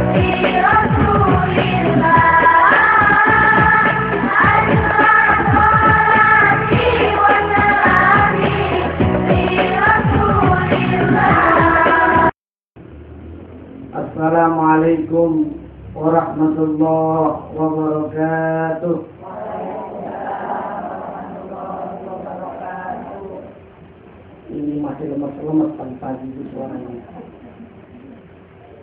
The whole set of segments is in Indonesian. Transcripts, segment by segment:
Assalamualaikum warahmatullahi wabarakatuh. Ini masih lemes-lemes pagi itu suaranya.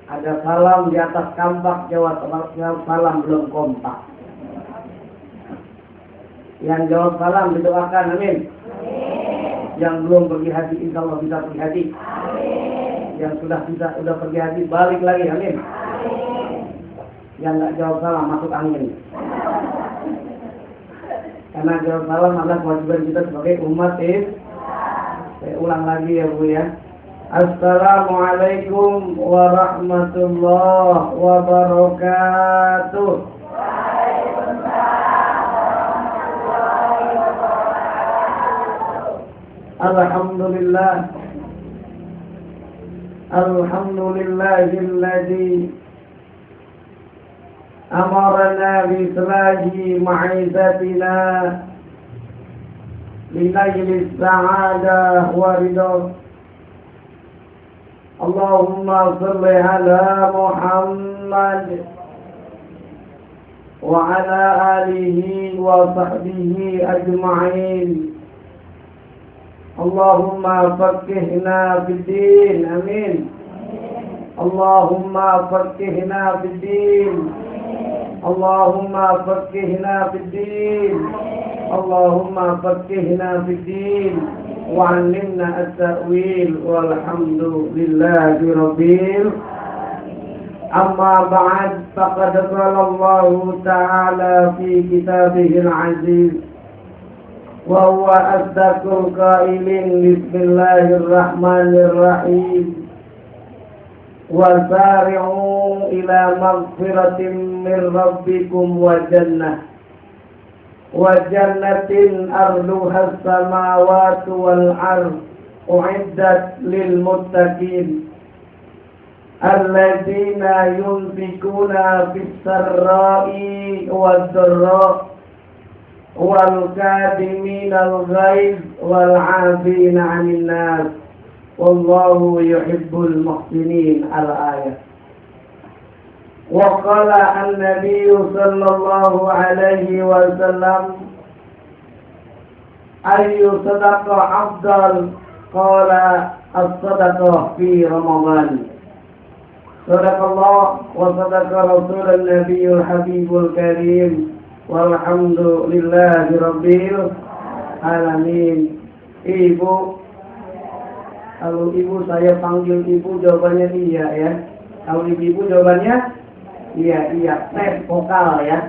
Ada salam di atas kampak Jawa Tengah, salam belum kompak. Yang jawab salam didoakan, amin. Yang belum pergi haji, insya Allah bisa pergi haji. Yang sudah pergi haji, balik lagi, amin. Yang nggak jawab salam, masuk angin. Karena jawab salam adalah kewajiban kita sebagai umat Islam. Saya ulang lagi ya Bu ya. Assalamualaikum warahmatullahi wabarakatuh. Alhamdulillah. Alhamdulillahilladzi amarna bi siraji ma'izatina linajlis sa'adah wa ridha. Allahumma salli ala Muhammad wa ala alihi wa sahbihi ajma'in. Allahumma faqqihna fid-din, amin. Allahumma faqqihna fid-din. Allahumma faqqihna fid-din. Allahumma faqqihna fid-din wa 'allimna at-ta'wil walhamdulillahi rabbil amma ba'd. Faqad qala Allah ta'ala fi kitabihil 'aziz wa huwa asdaqul qailin bismillahir rahmanir rahim. Wa sari'u ila maghfiratin min rabbikum wa jannatin arduha as-samawati wal ardh u'iddat lil muttaqin alladzina yunfikuna fis sarra'i wad dharra wal kadhiminal ghaiz wal 'afina 'anil nas wallahu yuhibbul muhsinin. Al-ayat. Wa qala an-nabiy sallallahu alaihi wasallam ayyu sadaqah afdal, qala as-sadaqah fi Ramadan. Sadaqallah wa sadaqa rasulun nabiyyul habibul karim. Walhamdulillahi rabbil alamin. Ibu, kalau ibu saya panggil ibu jawabannya iya ya. Kalau ibu jawabannya iya. Tes vokal ya.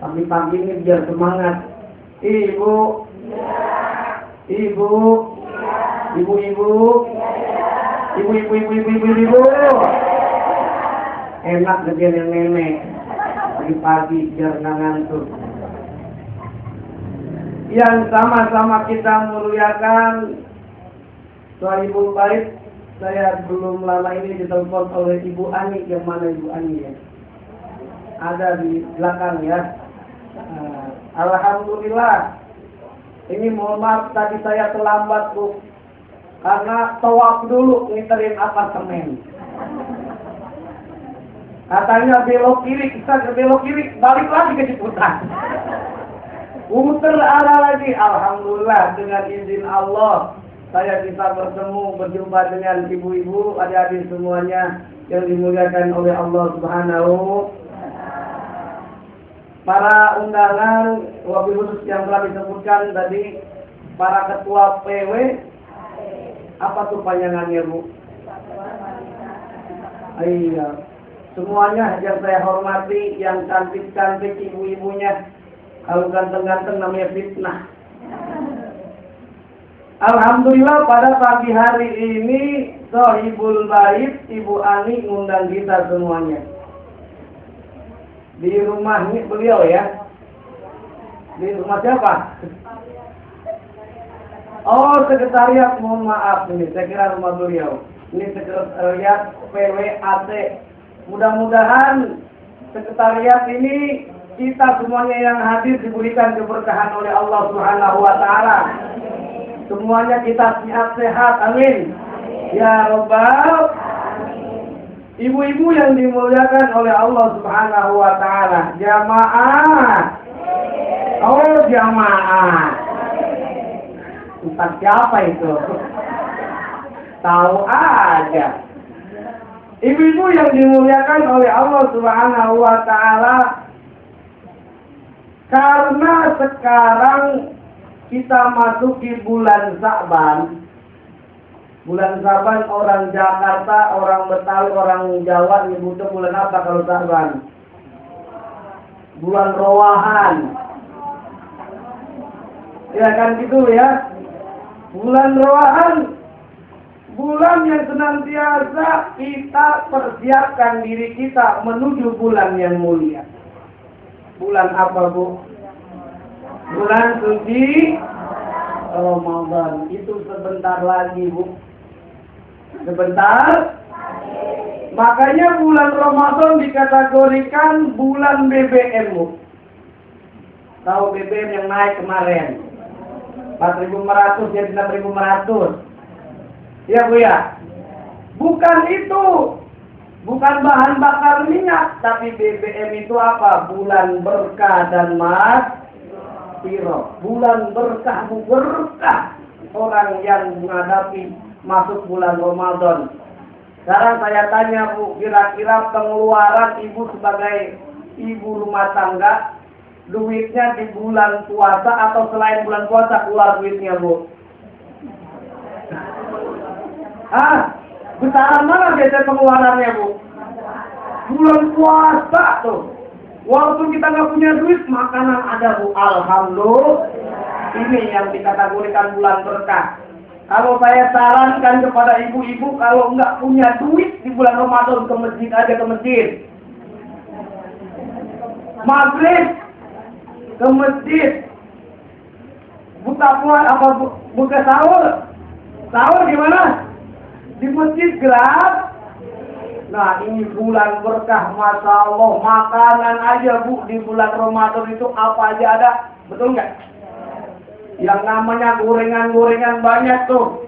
Pagi-pagi ini biar semangat. Ibu. Ibu. Ibu. Ibu. Enak ngejar yang nenek. Pagi-pagi biar nggak ngantuk. Yang sama-sama kita muliakan Sohibul Bait. Saya belum lama ini ditelepon oleh Ibu Ani. Yang mana Ibu Ani ya? Ada di belakang ya. Alhamdulillah. Ini mohon maaf tadi saya terlambat Bu, karena tawaf dulu ngiterin apartemen. Katanya belok kiri, kita belok kiri, balik lagi ke Ciputat. Muter arah lagi. Alhamdulillah dengan izin Allah saya bisa berjumpa dengan ibu-ibu, adik-adik semuanya yang dimuliakan oleh Allah Subhanahu. Para undangan, wabil khusus yang telah disebutkan tadi, para ketua PW, apa tuh panjangannya Bu? Iya. Semuanya yang saya hormati, yang cantik-cantik ibu-ibunya. Kalau ganteng-ganteng namanya fitnah. Alhamdulillah pada pagi hari ini Sohibul Bait Ibu Ani ngundang kita semuanya. Di rumahnya beliau ya. Di rumah siapa? Oh, sekretariat, mohon maaf ini. Saya kira rumah beliau. Ini sekretariat PWAT. Mudah-mudahan sekretariat ini kita semuanya yang hadir diberikan keberkahan oleh Allah Subhanahu wa taala. Semuanya kita sehat-sehat, amin. Ya Rabbal. Ibu-ibu yang dimuliakan oleh Allah Subhanahu wa taala, jamaah. Oh, jamaah. Ustaz siapa itu? Tahu aja. Ibu-ibu yang dimuliakan oleh Allah Subhanahu wa taala, karena sekarang kita masuki bulan Sa'ban. Bulan Sa'ban orang Jakarta, orang Betawi, orang Jawa nyebutnya bulan apa kalau Sa'ban? Bulan Rowahan. Ya kan gitu ya. Bulan Rowahan, bulan yang senantiasa kita persiapkan diri kita menuju bulan yang mulia. Bulan apa, Bu? Bulan suci Ramadan. Itu sebentar lagi, Bu. Sebentar. Makanya bulan Ramadan dikategorikan bulan BBM, Bu. Tahu BBM yang naik kemarin? 4.500 jadi 6.500. Ya, Bu ya. Bukan itu. Bukan bahan bakar minyak, tapi BBM itu apa? Bulan berkah dan maghfirah. Bulan berkah, Bu, berkah. Orang yang menghadapi masuk bulan Ramadan. Sekarang saya tanya, Bu, kira-kira pengeluaran ibu sebagai ibu rumah tangga, duitnya di bulan puasa atau selain bulan puasa keluar duitnya, Bu? Besaran mana biasanya pengeluarannya, Bu? Bulan puasa tuh. Walaupun kita nggak punya duit, makanan ada, Bu. Alhamdulillah. Ini yang dikategorikan bulan berkah. Kalau saya sarankan kepada ibu-ibu, kalau nggak punya duit di bulan Ramadan, ke masjid aja, ke masjid. Maghrib ke masjid. Buka puasa apa buka sahur? Sahur gimana? Di masjid gerak. Nah, ini bulan berkah, Masya Allah. Makanan aja, Bu, di bulan Ramadan itu apa aja ada. Betul nggak? Yang namanya gorengan-gorengan banyak tuh.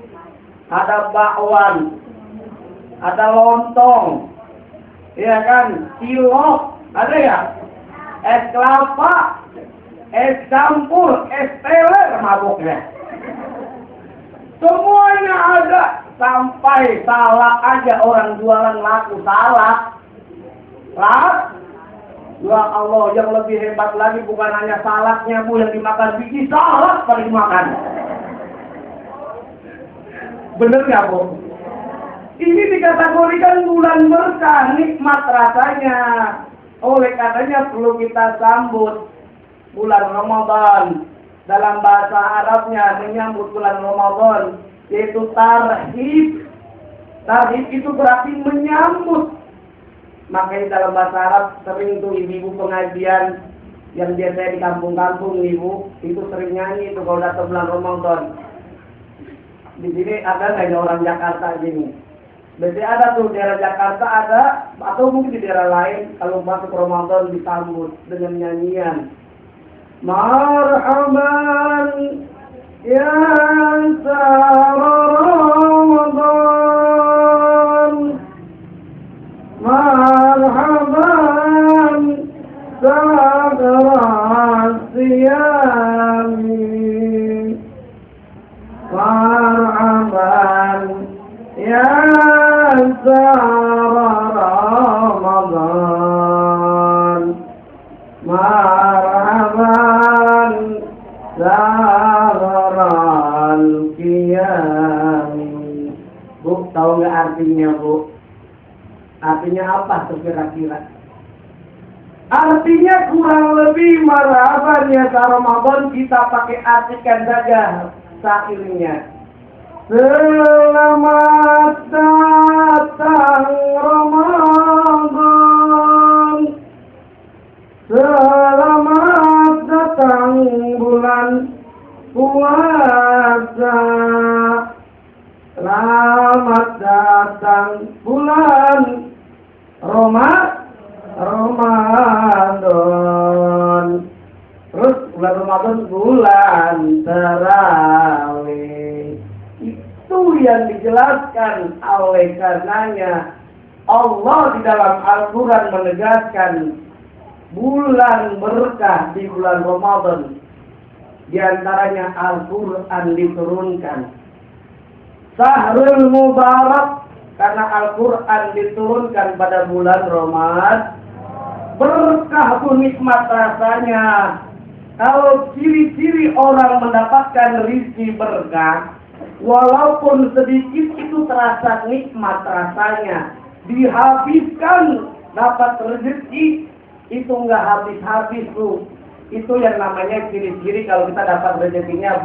Ada bakwan, ada lontong, ya kan, cilok, ada ya, es kelapa, es campur, es teler, mabuknya. Semuanya ada. Sampai salak aja orang jualan laku salak. Ya Allah, yang lebih hebat lagi bukan hanya salaknya, Bu, yang dimakan biji salak paling dimakan. Bener nggak, Bu? Ini dikategorikan bulan berkah, nikmat rasanya. Oleh katanya perlu kita sambut bulan Ramadan. Dalam bahasa Arabnya menyambut bulan Ramadan yaitu tarhib. Tarhib itu berarti menyambut. Makanya dalam bahasa Arab sering tuh ibu-ibu pengajian yang biasanya di kampung-kampung, ibu itu sering nyanyi itu kalau datang bulan Ramadan. Di sini ada nggak orang Jakarta gini? Biasanya ada tuh daerah Jakarta ada, atau mungkin di daerah lain kalau masuk Ramadan disambut dengan nyanyian. Marhaban ya Ramadan, marhaban sadra siyami, marhaban ya Ramadan, marhaban Zahrul Qiyami. Bu, tahu nggak artinya, Bu? Artinya apa tuh kira-kira? Artinya kurang lebih marhaban ya Ramadan, kita pakai artikan saja syairnya. Selamat datang Ramadan, selamat datang bulan puasa, selamat datang bulan Ramadan. Terus bulan Ramadan bulan terawih. Itu yang dijelaskan oleh karenanya Allah di dalam Al-Quran menegaskan bulan berkah di bulan Ramadan. Di antaranya Al-Quran diturunkan. Syahrul Mubarak, karena Al-Quran diturunkan pada bulan Ramadan. Berkah pun nikmat rasanya. Kalau ciri-ciri orang mendapatkan rezeki berkah, walaupun sedikit itu terasa nikmat rasanya. Dihabiskan dapat rezeki, itu nggak habis-habis tuh. Itu yang namanya ciri-ciri kalau kita dapat rezekinya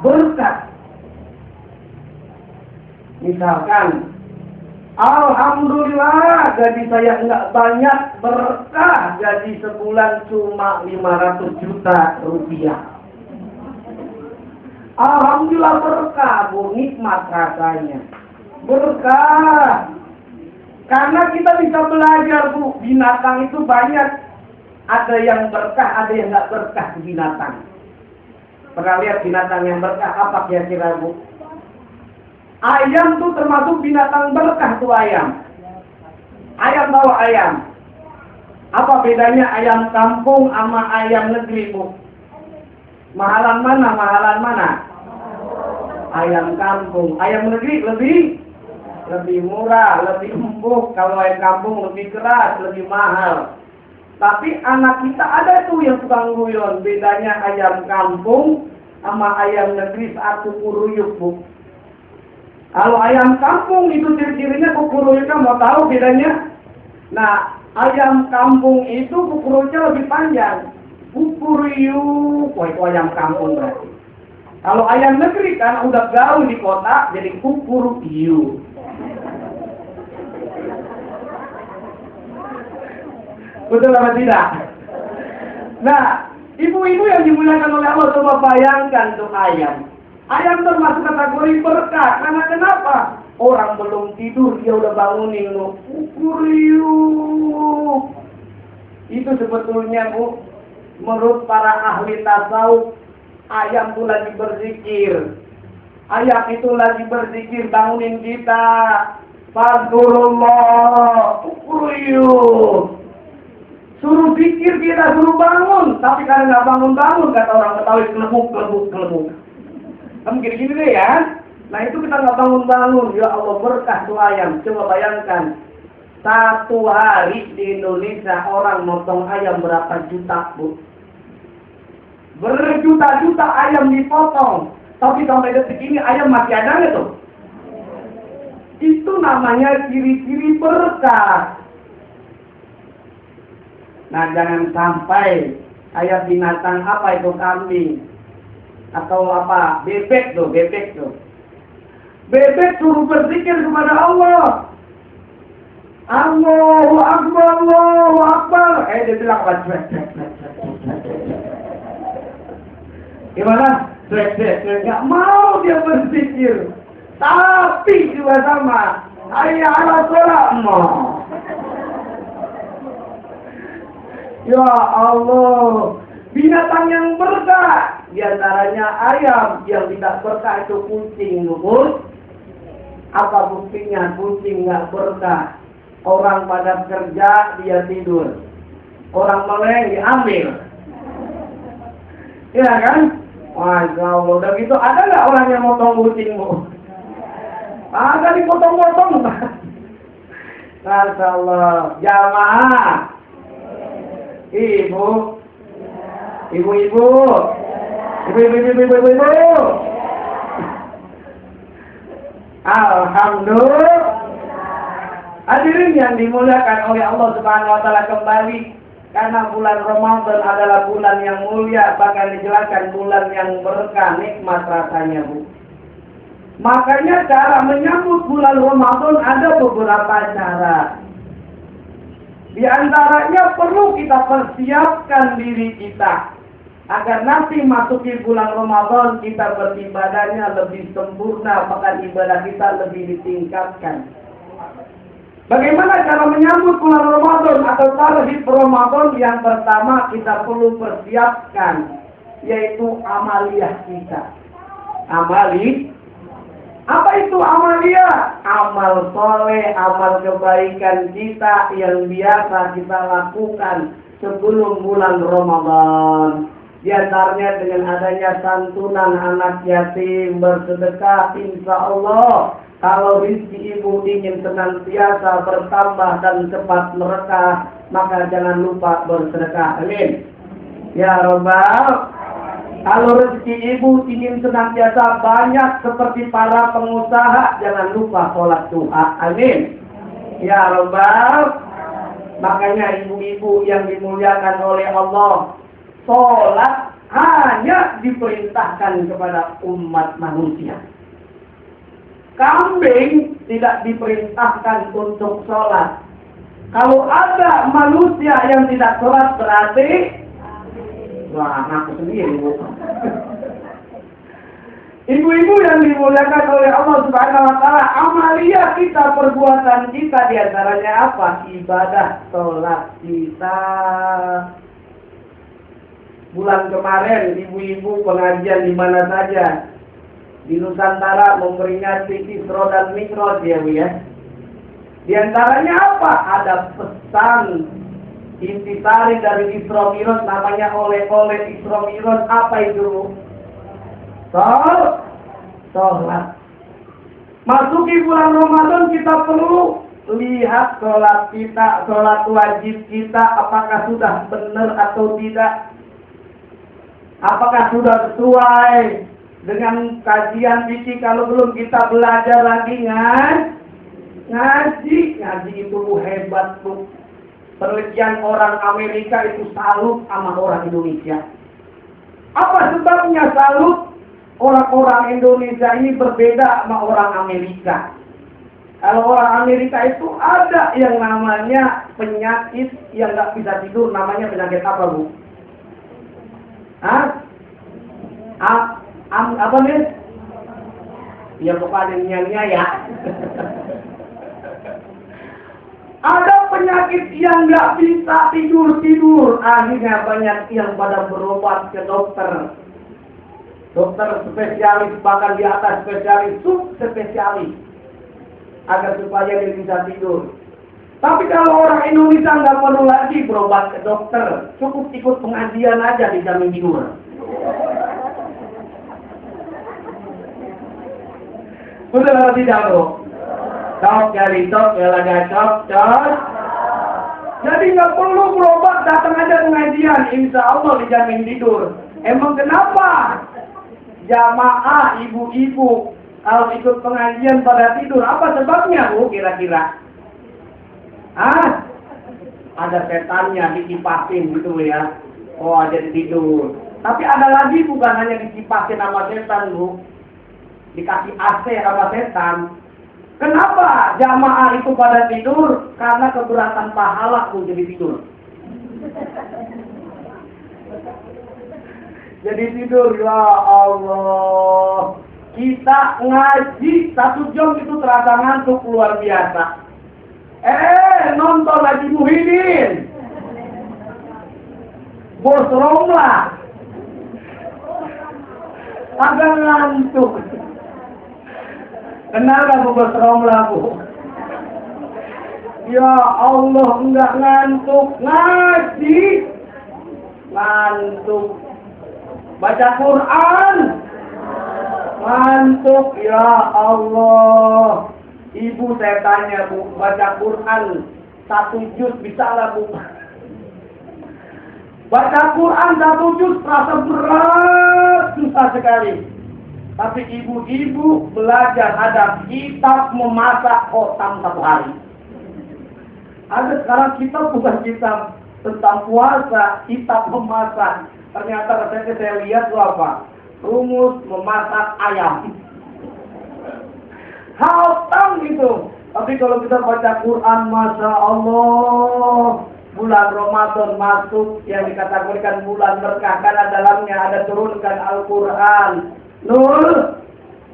berkah. Misalkan, alhamdulillah gaji saya nggak banyak berkah, gaji sebulan cuma 500 juta rupiah. Alhamdulillah berkah, Bu, nikmat rasanya. Berkah. Karena kita bisa belajar, Bu, binatang itu banyak. Ada yang berkah, ada yang nggak berkah di binatang. Pernah lihat binatang yang berkah apa kira-kira, Bu? Ayam tuh termasuk binatang berkah tuh ayam. Ayam bawa ayam. Apa bedanya ayam kampung sama ayam negeri, Bu? Mahalan mana? Ayam kampung. Ayam negeri lebih murah, lebih empuk. Kalau ayam kampung lebih keras, lebih mahal. Tapi anak kita ada tuh yang tukang guyon. Bedanya ayam kampung sama ayam negeri satu kuruyuk, Bu. Kalau ayam kampung itu ciri-cirinya kukuruyuknya mau tahu bedanya? Nah, ayam kampung itu kukuruyuknya lebih panjang. Kukuruyuk, wah itu ayam kampung berarti. Kalau ayam negeri kan udah gaul di kota jadi kukuruyuk. Betul apa tidak? Nah, ibu-ibu yang dimuliakan oleh Allah, coba bayangkan tuh ayam. Ayam termasuk kategori berkah. Karena kenapa? Orang belum tidur, dia udah bangunin lu. Kukuriyuk. Itu sebetulnya, Bu, menurut para ahli tasawuf, ayam itu lagi berzikir. Ayam itu lagi berzikir, bangunin kita. Fadlullah. Kukuriyuk. Suruh pikir kita, suruh bangun. Tapi karena nggak bangun-bangun, kata orang Betawi, kelebuk. Kamu gini-gini deh ya. Nah itu kita nggak bangun-bangun. Ya Allah berkah tuh ayam. Coba bayangkan. Satu hari di Indonesia orang motong ayam berapa juta, Bu? Berjuta-juta ayam dipotong. Tapi sampai detik ini ayam masih ada nggak tuh? Itu namanya ciri-ciri berkah. Nah jangan sampai kayak binatang apa itu kambing atau apa bebek tuh. Bebek suruh berzikir kepada Allah. Allahu Akbar. Dia bilang apa? Gimana? Nggak mau dia berzikir. Tapi juga sama. Hayya 'ala shalah. Ya Allah, binatang yang berkah, diantaranya ayam, yang tidak berkah itu kucing, Bu. Apa buktinya kucing nggak berkah? Orang pada kerja, dia tidur. Orang meleng, diambil. Iya kan? Masya Allah, udah gitu, ada nggak orang yang motong kucing, Bu? Ada dipotong-potong. Masya Allah, jamaah. Ibu. Alhamdulillah. Hadirin yang dimuliakan oleh Allah Subhanahu wa taala, kembali karena bulan Ramadan adalah bulan yang mulia, bahkan dijelaskan bulan yang berkah, nikmat rasanya, Bu. Makanya cara menyambut bulan Ramadan ada beberapa cara. Di antaranya perlu kita persiapkan diri kita agar nanti masuki bulan Ramadan kita beribadahnya lebih sempurna, bahkan ibadah kita lebih ditingkatkan. Bagaimana cara menyambut bulan Ramadan atau tarhib Ramadan? Yang pertama kita perlu persiapkan, yaitu amaliyah kita. Apa itu amalia? Amal soleh, amal kebaikan kita yang biasa kita lakukan sebelum bulan Ramadan. Di antaranya dengan adanya santunan anak yatim, bersedekah, insya Allah. Kalau rezeki ibu ingin senantiasa bertambah dan cepat merekah, maka jangan lupa bersedekah. Amin. Ya Rabbal. Kalau rezeki ibu ingin senantiasa banyak seperti para pengusaha, jangan lupa sholat duha. Amin. Ya Rabbal. Makanya ibu-ibu yang dimuliakan oleh Allah, sholat hanya diperintahkan kepada umat manusia. Kambing tidak diperintahkan untuk sholat. Kalau ada manusia yang tidak sholat berarti wah, ngaku sendiri, Bu. Ibu-ibu yang dimuliakan oleh Allah Subhanahu wa taala, amalia kita, perbuatan kita di antaranya apa? Ibadah sholat kita. Bulan kemarin ibu-ibu pengajian di mana saja di Nusantara memperingati Isra dan Mi'raj ya, Bu ya. Di antaranya apa? Ada pesan intisari dari Isra Mi'raj, namanya oleh-oleh Isra Mi'raj. Apa itu? Sholat. Masuki bulan Ramadan kita perlu lihat sholat kita, sholat wajib kita, apakah sudah benar atau tidak. Apakah sudah sesuai dengan kajian fikih? Kalau belum, kita belajar lagi ngaji. Ngaji itu hebat, Bu. Penelitian orang Amerika itu salut sama orang Indonesia. Apa sebabnya salut? Orang-orang Indonesia ini berbeda sama orang Amerika. Kalau orang Amerika itu ada yang namanya penyakit yang nggak bisa tidur, namanya penyakit apa, Bu? Apa nih? Ya pokoknya ya. Ada penyakit yang nggak bisa tidur. Akhirnya banyak yang pada berobat ke dokter. Dokter spesialis, bahkan di atas spesialis, subspesialis, agar supaya dia bisa tidur. Tapi kalau orang Indonesia nggak perlu lagi berobat ke dokter, cukup ikut pengajian aja dijamin tidur. Betul atau tidak, Bro? Cok, jari cok, ya cok. Jadi nggak perlu berobat, datang aja pengajian, insya Allah dijamin tidur. Emang kenapa? Jamaah ibu-ibu kalau ikut pengajian pada tidur, apa sebabnya, Bu, kira-kira? Ada setannya dikipasin gitu ya. Oh, jadi tidur. Tapi ada lagi, bukan hanya dikipasin sama setan, Bu. Dikasih AC sama setan. Kenapa jamaah itu pada tidur? Karena keberatan pahala, Bu, jadi tidur. Jadi tidur, ya Allah. Kita ngaji 1 jam itu terasa ngantuk luar biasa. Nonton Haji Muhyiddin, Bos Romlah, agak ngantuk. Kenal gak Bos Romlah, Bu? Ya Allah, enggak ngantuk. Ngaji ngantuk. Baca Quran ngantuk. Ya Allah. Ibu saya tanya, Bu, baca Quran 1 juz bisa lah, Bu? Baca Quran 1 juz terasa berat, susah sekali. Tapi ibu-ibu belajar ada kitab memasak khotam 1 hari. Ada sekarang kitab bukan kitab tentang puasa, kitab memasak. Ternyata saya lihat itu apa? Rumus memasak ayam. Khotam gitu. Tapi kalau kita baca Quran, Masya Allah, bulan Ramadan masuk yang dikategorikan bulan berkah, karena dalamnya ada turunkan Al-Quran.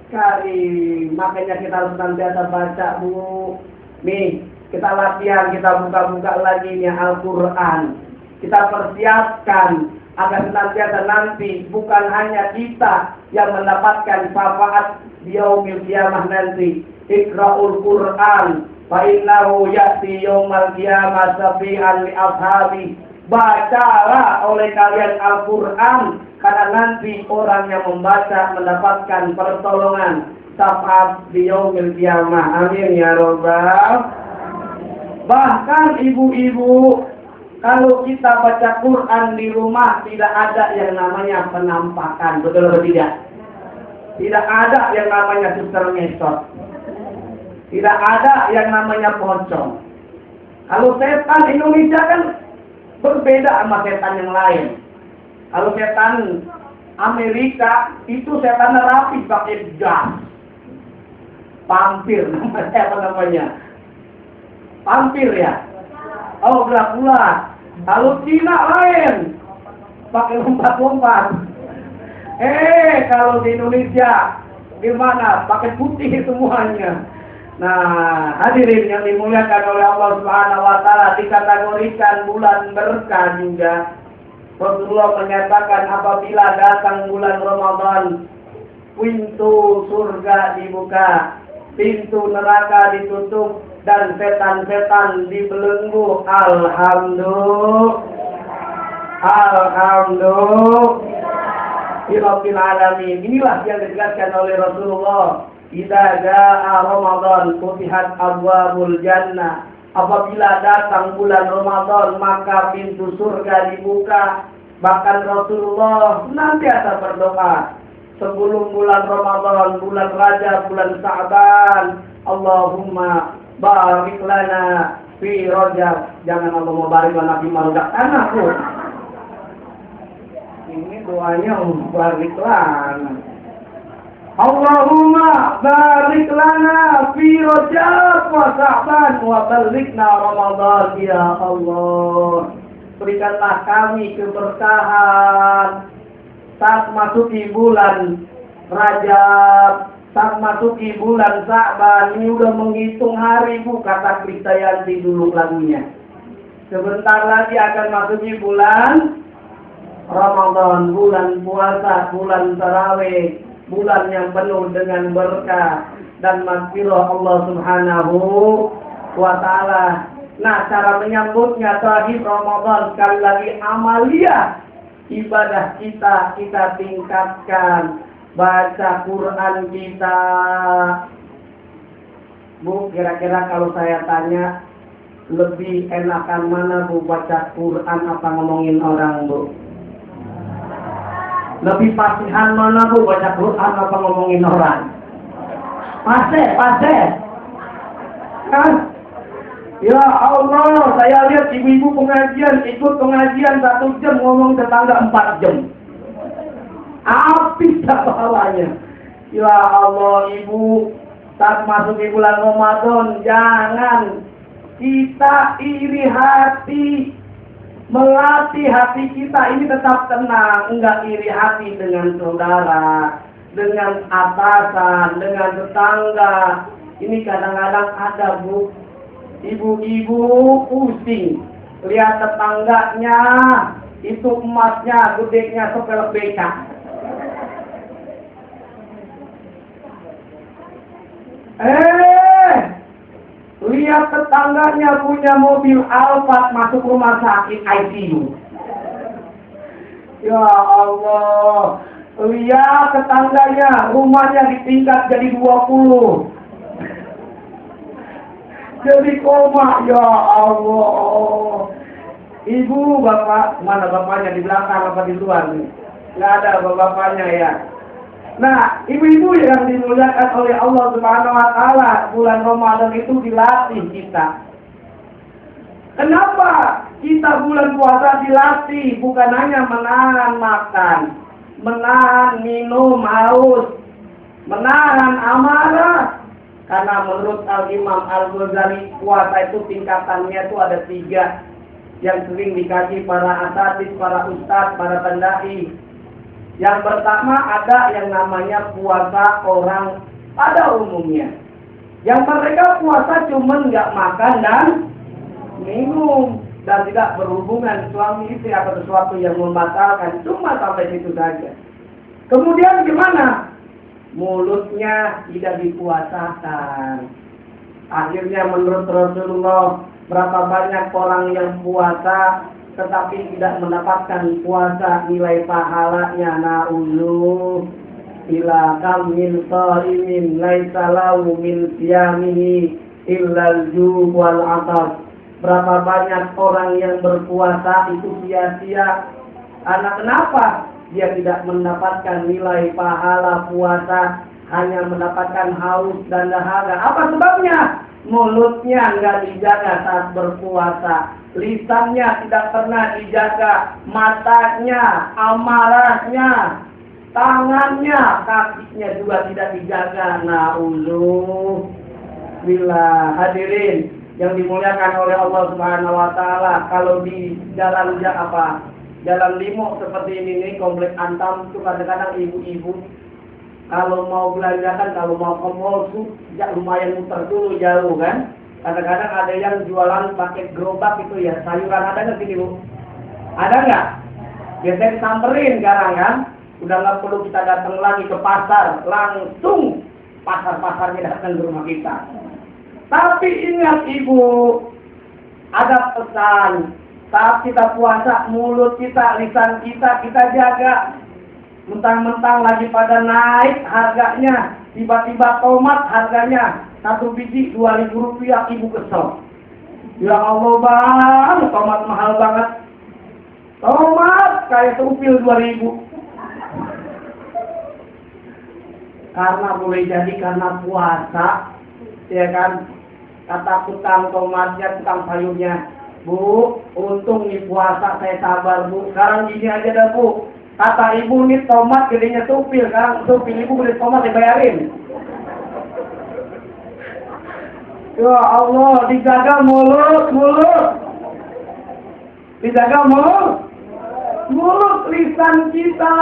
Karim. Makanya kita harus nantiasa baca, Bu. Nih, kita latihan, kita buka-buka lagi nih Al-Quran. Kita persiapkan agar senantiasa nanti bukan hanya kita yang mendapatkan syafaat di yaumil qiyamah nanti. Iqra'ul Qur'an fa innahu ya'ti yaumal qiyamah syafi'an li ashabi. Bacalah oleh kalian Al-Quran, karena nanti orang yang membaca mendapatkan pertolongan syafaat di yaumil qiyamah. Amin ya rabbal. Bahkan ibu-ibu, kalau kita baca Quran di rumah tidak ada yang namanya penampakan, betul atau tidak? Tidak ada yang namanya suster ngesot. Tidak ada yang namanya pocong. Kalau setan Indonesia kan berbeda sama setan yang lain. Kalau setan Amerika itu setan rapi pakai gas. Pampir namanya. Pampir ya. Oh, Dracula. Kalau Cina lain, pakai lompat-lompat. Kalau di Indonesia gimana? Pakai putih semuanya. Nah, hadirin yang dimuliakan oleh Allah Subhanahu wa taala, dikategorikan bulan berkah juga. Rasulullah menyatakan apabila datang bulan Ramadan, pintu surga dibuka, pintu neraka ditutup, dan setan-setan dibelenggu. Alhamdulillah alamin. Inilah yang ditegaskan oleh Rasulullah. Idza jaa Ramadan futihat abwabul jannah. Apabila datang bulan Ramadan maka pintu surga dibuka. Bahkan Rasulullah senantiasa berdoa sebelum bulan Ramadan, bulan Rajab, bulan Sa'ban, Allahumma barik lana fi Rajab. Jangan Allah mau barik lana fi Rajab anakku. Ini doanya barik lana. Allahumma barik lana fi Rajab wa Sa'ban wa balighna Ramadan ya Allah. Berikanlah kami keberkahan saat masuki bulan Rajab, saat masuki bulan Sa'ban. Ini udah menghitung hari, Bu, kata Krisdayanti dulu lagunya. Sebentar lagi akan masuki bulan Ramadan, bulan puasa, bulan tarawih, bulan yang penuh dengan berkah dan maghfirah Allah Subhanahu wa taala. Nah, cara menyambutnya sahib Ramadan, sekali lagi amalia ibadah kita tingkatkan. Baca Quran kita. Bu, kira-kira kalau saya tanya, lebih enakan mana, Bu, baca Quran apa ngomongin orang, Bu? Lebih pasihan mana, Bu, baca Quran apa ngomongin orang? Pasti. Kan? Ya Allah, saya lihat ibu-ibu pengajian, ikut pengajian 1 jam, ngomong tetangga 4 jam. Habis tak pahalanya. Ya Allah, ibu, saat masuk di bulan Ramadan, jangan kita iri hati, melatih hati kita ini tetap tenang, enggak iri hati dengan saudara, dengan atasan, dengan tetangga. Ini kadang-kadang ada, Bu, ibu-ibu pusing lihat tetangganya itu emasnya gedenya sepelek becak. Lihat tetangganya punya mobil Alphard masuk rumah sakit ICU. Ya Allah, lihat tetangganya rumahnya ditingkat jadi 20. Jadi koma, ya Allah. Ibu, bapak, mana bapaknya, di belakang apa di luar nih? Nggak ada bapaknya ya. Nah, ibu-ibu yang dimuliakan oleh Allah Subhanahu wa taala, bulan Ramadan itu dilatih kita. Kenapa kita bulan puasa dilatih? Bukan hanya menahan makan, menahan minum haus, menahan amarah. Karena menurut Al-Imam Al-Ghazali, puasa itu tingkatannya itu ada 3 yang sering dikaji para asatidz, para ustadz, para pendai. Yang pertama ada yang namanya puasa orang pada umumnya. Yang mereka puasa cuman nggak makan dan minum dan tidak berhubungan suami istri atau sesuatu yang membatalkan, cuma sampai situ saja. Kemudian gimana? Mulutnya tidak dipuasakan. Akhirnya menurut Rasulullah, berapa banyak orang yang puasa tetapi tidak mendapatkan puasa nilai pahalanya. Na'udzu ila kam min shaimin laisa lahu min siyamihi illa al-ju' wal 'atash. Berapa banyak orang yang berpuasa itu sia-sia. Karena kenapa? Dia tidak mendapatkan nilai pahala puasa, hanya mendapatkan haus dan dahaga. Apa sebabnya? Mulutnya nggak dijaga saat berpuasa, lisannya tidak pernah dijaga, matanya, amarahnya, tangannya, kakinya juga tidak dijaga. Na'udzubillah. Hadirin yang dimuliakan oleh Allah Subhanahu wa taala, kalau di jalan jalan limau seperti ini nih, komplek Antam itu kadang-kadang ibu-ibu kalau mau belanjakan, kalau mau ke mall tuh ya lumayan muter dulu jauh kan. Kadang-kadang ada yang jualan pakai gerobak itu ya, sayuran ada nggak sini Bu? Ada nggak? Biasanya disamperin sekarang kan. Udah nggak perlu kita datang lagi ke pasar, langsung pasar-pasarnya datang ke rumah kita. Tapi ingat Ibu, ada pesan, saat kita puasa, mulut kita, lisan kita jaga. Mentang-mentang lagi pada naik harganya, tiba-tiba tomat harganya 1 biji 2.000 rupiah, Ibu kesel. Ya Allah Bang, tomat mahal banget. Tomat kayak seupil 2.000. Karena boleh jadi karena puasa, ya kan? Kata tukang tomatnya, tukang sayurnya, Bu, untung nih puasa saya sabar Bu. Sekarang gini aja dah Bu. Kata ibu nih tomat gedenya supil. Sekarang supil ibu beli tomat dibayarin. Ya Allah, dijaga mulut. Dijaga mulut lisan kita.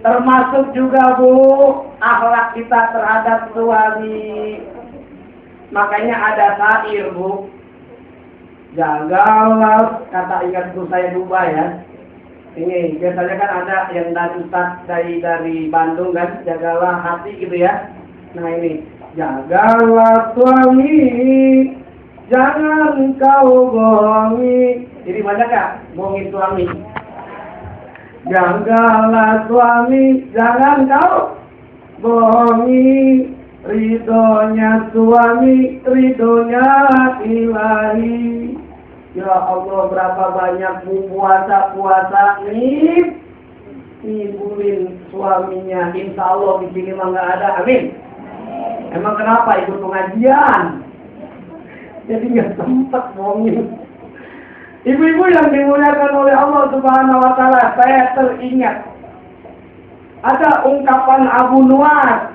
Termasuk juga Bu, akhlak kita terhadap suami. Makanya ada syair Bu. Jagalah, kata ingat guru saya Dubai ya. Ini biasanya kan ada yang dari Ustaz dari Bandung kan, jagalah hati gitu ya. Nah ini, jagalah suami, jangan kau bohongi. Jadi banyak gak bohongin suami? Jagalah suami, jangan kau bohongi. Ridhonya suami, ridhonya ilahi. Ya Allah, berapa banyak puasa nih ngibulin suaminya. Insya Allah di sini mah nggak ada. Amin. Emang kenapa ikut pengajian? Jadi nggak sempat bohongin. Ibu-ibu yang dimuliakan oleh Allah Subhanahu wa taala, saya teringat ada ungkapan Abu Nuwas,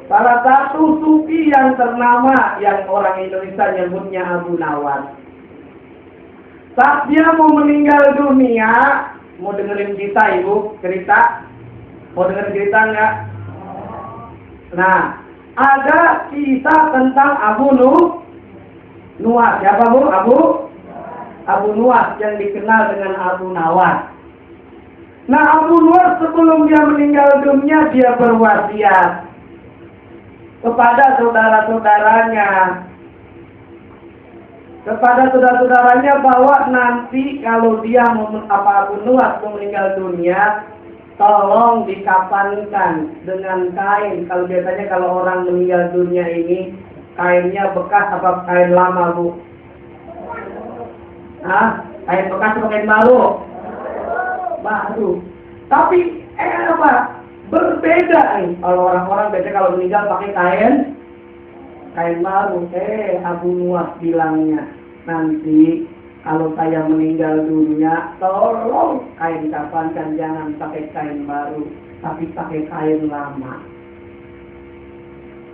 salah satu sufi yang ternama yang orang Indonesia nyebutnya Abu Nawas. Saat dia mau meninggal dunia, mau dengerin kita Ibu, cerita? Mau dengerin cerita enggak? Nah, ada kisah tentang Abu Nuwas. Siapa Bu? Abu Nuwas yang dikenal dengan Abu Nawas. Nah, Abu Nuwas sebelum dia meninggal dunia, dia berwasiat kepada saudara-saudaranya bahwa nanti kalau dia Abu Nuwas mau meninggal dunia, tolong dikafankan dengan kain. Kalau biasanya kalau orang meninggal dunia ini kainnya bekas apa kain lama Bu? Kain bekas atau kain baru? Baru. Tapi berbeda nih. Kalau orang-orang biasanya kalau meninggal pakai kain baru. Abu Nuwas bilangnya, nanti kalau saya meninggal dunia, tolong kain kafankan, jangan pakai kain baru, tapi pakai kain lama.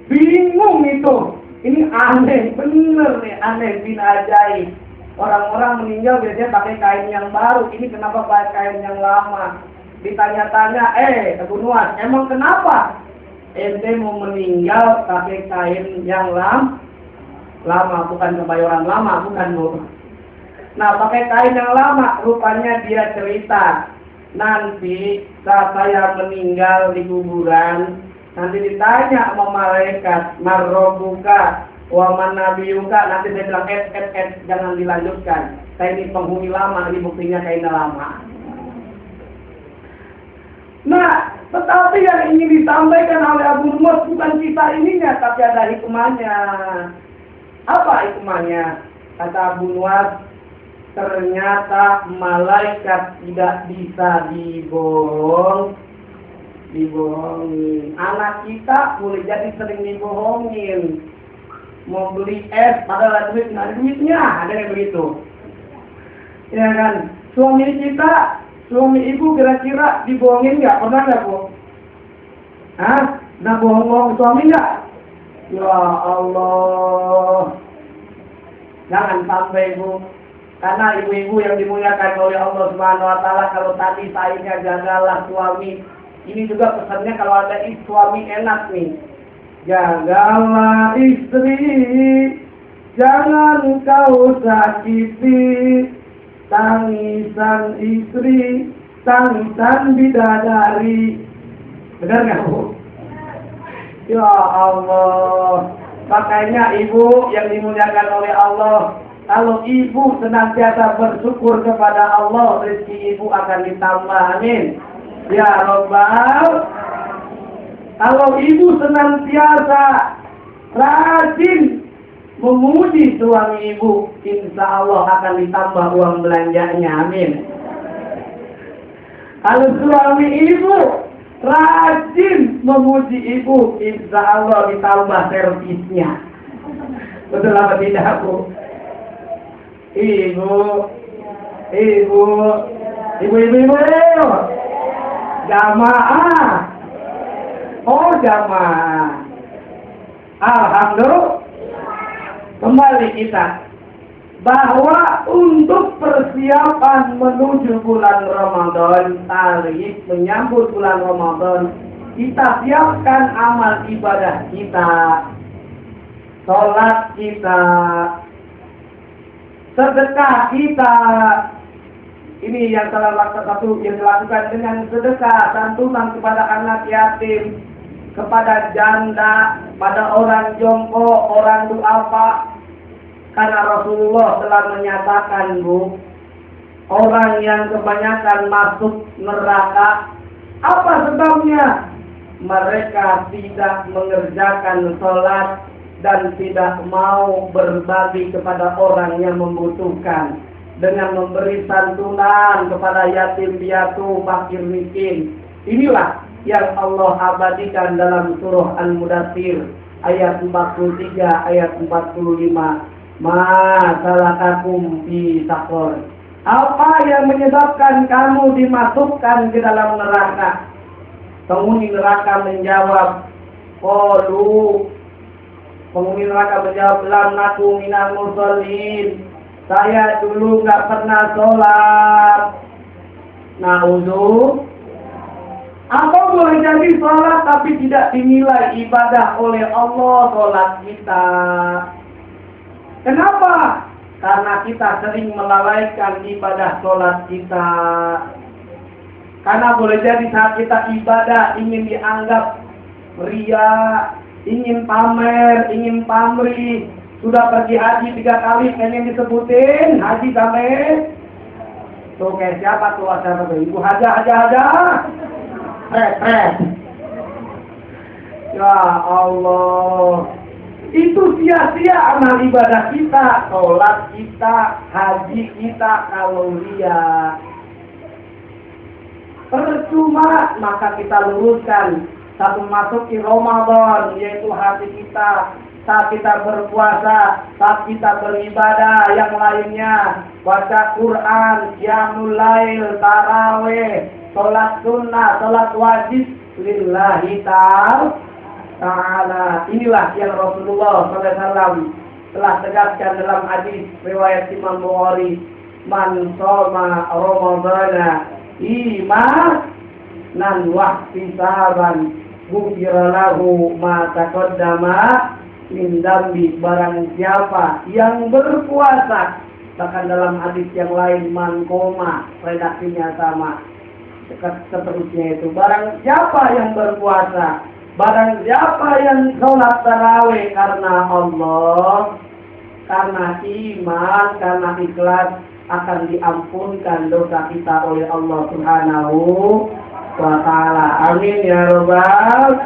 Bingung itu. Ini aneh, bener nih, aneh bin ajaib. Orang-orang meninggal biasanya pakai kain yang baru, ini kenapa pakai kain yang lama? Ditanya-tanya, Abu Nuwas, emang kenapa? ente mau meninggal pakai kain yang lama, bukan kebayoran lama, bukan Bu. Nah, pakai kain yang lama, rupanya dia cerita, nanti saat saya meninggal di kuburan, nanti ditanya sama malaikat, marrobuka, wa man nabiyuka, nanti saya bilang, jangan dilanjutkan. Saya ini penghuni lama, ini buktinya kainnya lama. Nah, tetapi yang ingin disampaikan oleh Abu Nuwas bukan kisah ininya, tapi ada hikmahnya. Apa hikmahnya? Kata Abu Nuwas, ternyata malaikat tidak bisa dibohongin. Anak kita boleh jadi sering dibohongin. Mau beli es, padahal duit, nggak ada duitnya, ada yang begitu. Ya kan? Suami ibu kira-kira dibohongin nggak? Pernah nggak, Bu? Hah? Nah, bohong-bohong suami nggak? Ya Allah. Jangan sampai, Bu. Karena ibu-ibu yang dimuliakan oleh Allah Subhanahu wa taala, kalau tadi sairnya jagalah suami. Ini juga pesannya kalau ada suami enak nih. Jagalah istri, jangan kau sakiti. Tangisan istri, tangisan bidadari. Benar nggak, Bu? Ya Allah. Makanya ibu yang dimuliakan oleh Allah, kalau ibu senantiasa bersyukur kepada Allah, rezeki ibu akan ditambah. Amin. Ya Rabbal. Kalau ibu senantiasa rajin memuji suami ibu, insya Allah akan ditambah uang belanjanya. Amin. Kalau suami ibu rajin memuji ibu, insya Allah ditambah servisnya. Betul apa tidak, Bu? Ibu. Jamaah. Oh, jamaah. Alhamdulillah. Kembali kita bahwa untuk persiapan menuju bulan Ramadan, tarikh menyambut bulan Ramadan, kita siapkan amal ibadah kita, sholat kita, sedekah kita. Ini yang salah satu yang dilakukan dengan sedekah, santunan kepada anak yatim, kepada janda, pada orang jongkok, orang duafa. Karena Rasulullah telah menyatakan, Bu, orang yang kebanyakan masuk neraka, apa sebabnya? Mereka tidak mengerjakan sholat dan tidak mau berbagi kepada orang yang membutuhkan dengan memberi santunan kepada yatim piatu, fakir miskin. Inilah yang Allah abadikan dalam surah Al-Mudaththir ayat 43, ayat 45. Masalakakum fi saqor. Apa yang menyebabkan kamu dimasukkan ke dalam neraka? Penghuni neraka menjawab, penghuni neraka menjawab, lam naku minal musallin. Saya dulu nggak pernah sholat. Na'udzu. Apa boleh jadi sholat tapi tidak dinilai ibadah oleh Allah sholat kita? Kenapa? Karena kita sering melalaikan ibadah sholat kita. Karena boleh jadi saat kita ibadah ingin dianggap ria, ingin pamer, ingin pamrih. Sudah pergi haji 3 kali pengen disebutin haji sampai. Tuh kayak siapa tuh acara tuh? Ibu haja. Ya Allah. Itu sia-sia amal ibadah kita, sholat kita, haji kita, kalau ria. Percuma, maka kita luruskan saat memasuki Ramadan, yaitu hati kita, saat kita berpuasa, saat kita beribadah, yang lainnya, baca Quran, qiyamul lail, tarawih, sholat sunnah, sholat wajib, lillahi ta'ala. Inilah yang Rasulullah SAW telah tegaskan dalam hadis riwayat Imam Bukhari, man shoma Ramadana imanan wa ihtisaban ghufira lahu ma taqaddama min dambi. Barang siapa yang berpuasa, bahkan dalam hadis yang lain man koma, redaksinya sama seterusnya itu, barang siapa yang berpuasa, barang siapa yang sholat tarawih karena Allah, karena iman, karena ikhlas, akan diampunkan dosa kita oleh Allah Subhanahu wa ta'ala. Amin ya Rabbal.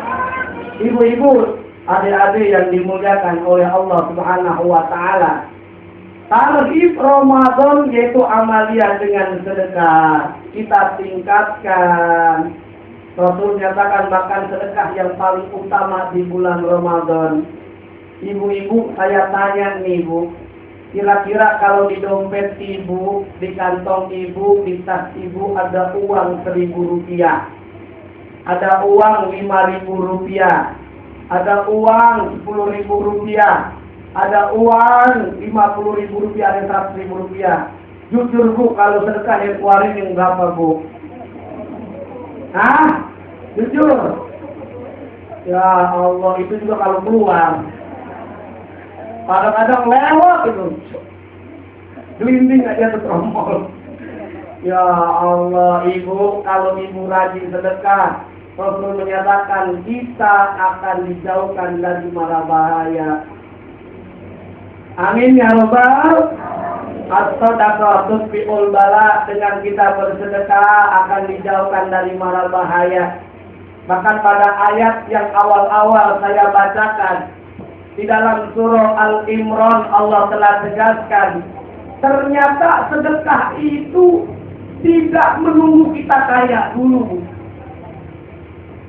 Ibu-ibu, adik-adik yang dimuliakan oleh Allah Subhanahu wa ta'ala, tarhib Ramadan yaitu amalia dengan sedekah kita tingkatkan. Rasul menyatakan bahkan sedekah yang paling utama di bulan Ramadan. Ibu-ibu, saya tanya nih Bu, kira-kira kalau di dompet ibu, di kantong ibu, di tas ibu ada uang 1.000 rupiah, ada uang 5.000 rupiah, ada uang 10.000 rupiah, ada uang 50.000 rupiah, ada 100.000 rupiah. Jujur Bu, kalau sedekah yang keluarin yang berapa Bu? Hah? Jujur? Ya Allah, itu juga kalau keluar. Kadang-kadang lewat itu, gelinding aja tertrombol. Ya Allah, ibu, kalau ibu rajin sedekah, Rasul menyatakan kita akan dijauhkan dari mara bahaya. Amin ya Rabbal. As-sadaqah tutfi'ul bala, dengan kita bersedekah akan dijauhkan dari mara bahaya. Bahkan pada ayat yang awal-awal saya bacakan, di dalam surah Al-Imran Allah telah tegaskan, ternyata sedekah itu tidak menunggu kita kaya dulu.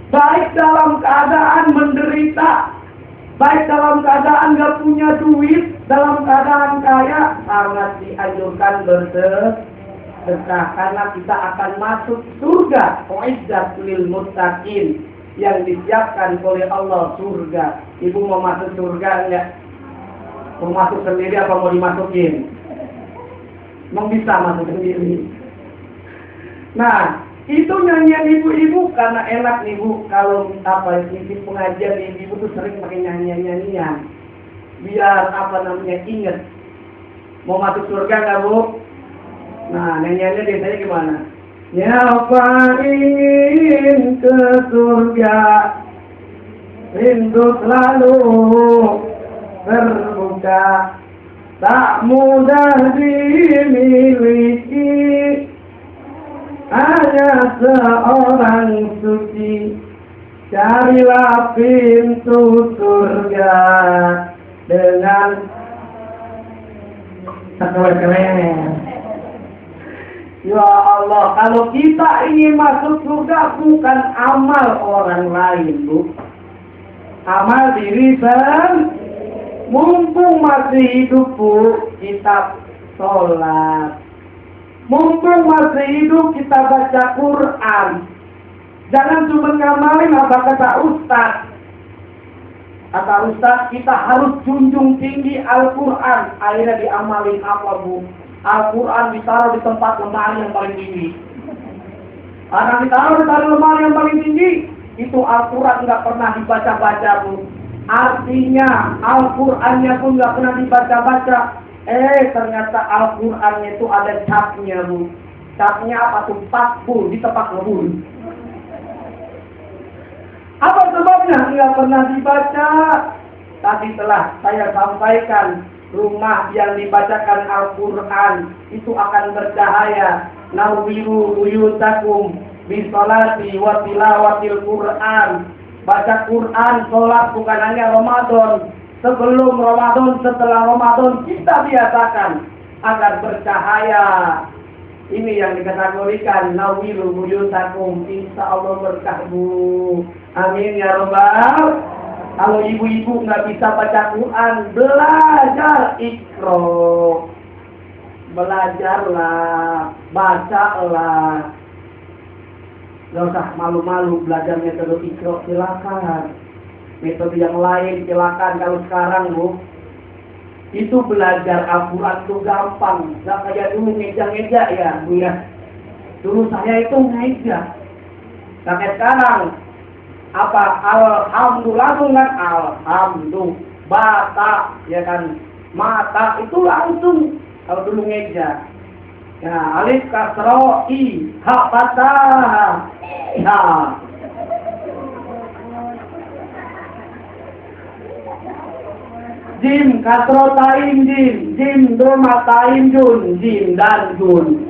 Baik dalam keadaan menderita, baik dalam keadaan gak punya duit, dalam keadaan kaya, sangat dianjurkan bersedekah karena kita akan masuk surga. Uiddat lil muttaqin, yang disiapkan oleh Allah surga. Ibu mau masuk surga enggak? Mau masuk sendiri apa mau dimasukin? Mau bisa masuk sendiri. Nah, itu nyanyian ibu-ibu karena enak nih Bu, kalau isi pengajian ibu tuh sering pakai nyanyian-nyanyian. Biar inget. Mau masuk surga enggak Bu? Nah, nyanyiannya biasanya gimana? Siapa ingin ke surga, pintu selalu terbuka, tak mudah dimiliki, hanya seorang suci. Carilah pintu surga dengan keren. Ya Allah, kalau kita ingin masuk surga bukan amal orang lain, Bu. Amal diri sendiri. Mumpung masih hidup, Bu, kita sholat. Mumpung masih hidup, kita baca Quran. Jangan cuma ngamalin apa kata Ustaz. Kata Ustaz, kita harus junjung tinggi Al-Quran. Akhirnya diamalin apa, Bu? Al-Quran ditaruh di tempat lemari yang paling tinggi. Karena ditaruh di lemari yang paling tinggi, itu Al-Quran nggak pernah dibaca-baca, Bu. Artinya Al-Qurannya pun nggak pernah dibaca-baca. Ternyata Al-Qurannya itu ada capnya, Bu. Capnya apa tuh? Pakbul, di tempat ngebul. Apa sebabnya nggak pernah dibaca? Tadi telah saya sampaikan, rumah yang dibacakan Al-Quran itu akan bercahaya. Nawwiru buyutakum bisolati wa tilawatil Quran. Baca Quran, sholat bukan hanya Ramadan. Sebelum Ramadan, setelah Ramadan kita biasakan agar bercahaya. Ini yang dikategorikan nawwiru buyutakum. Insya Allah berkah, Bu. Amin ya Rabbal. Kalau ibu-ibu nggak bisa baca Quran, belajar Iqra. Belajarlah, bacalah. Gak usah malu-malu belajar metode Iqra, silakan. Metode yang lain silakan. Kalau sekarang, Bu, itu belajar Al-Quran itu gampang. Gak kayak dulu ngeja-ngeja ya, Bu ya. Dulu saya itu ngeja. Sampai sekarang apa alhamdulillah dengan alhamdulillah bata ya kan, mata itu langsung kalau dulu ngeja ya, alif kasro i ha patah ya. Jim kasro taim jim doma taim jun jim dan jun.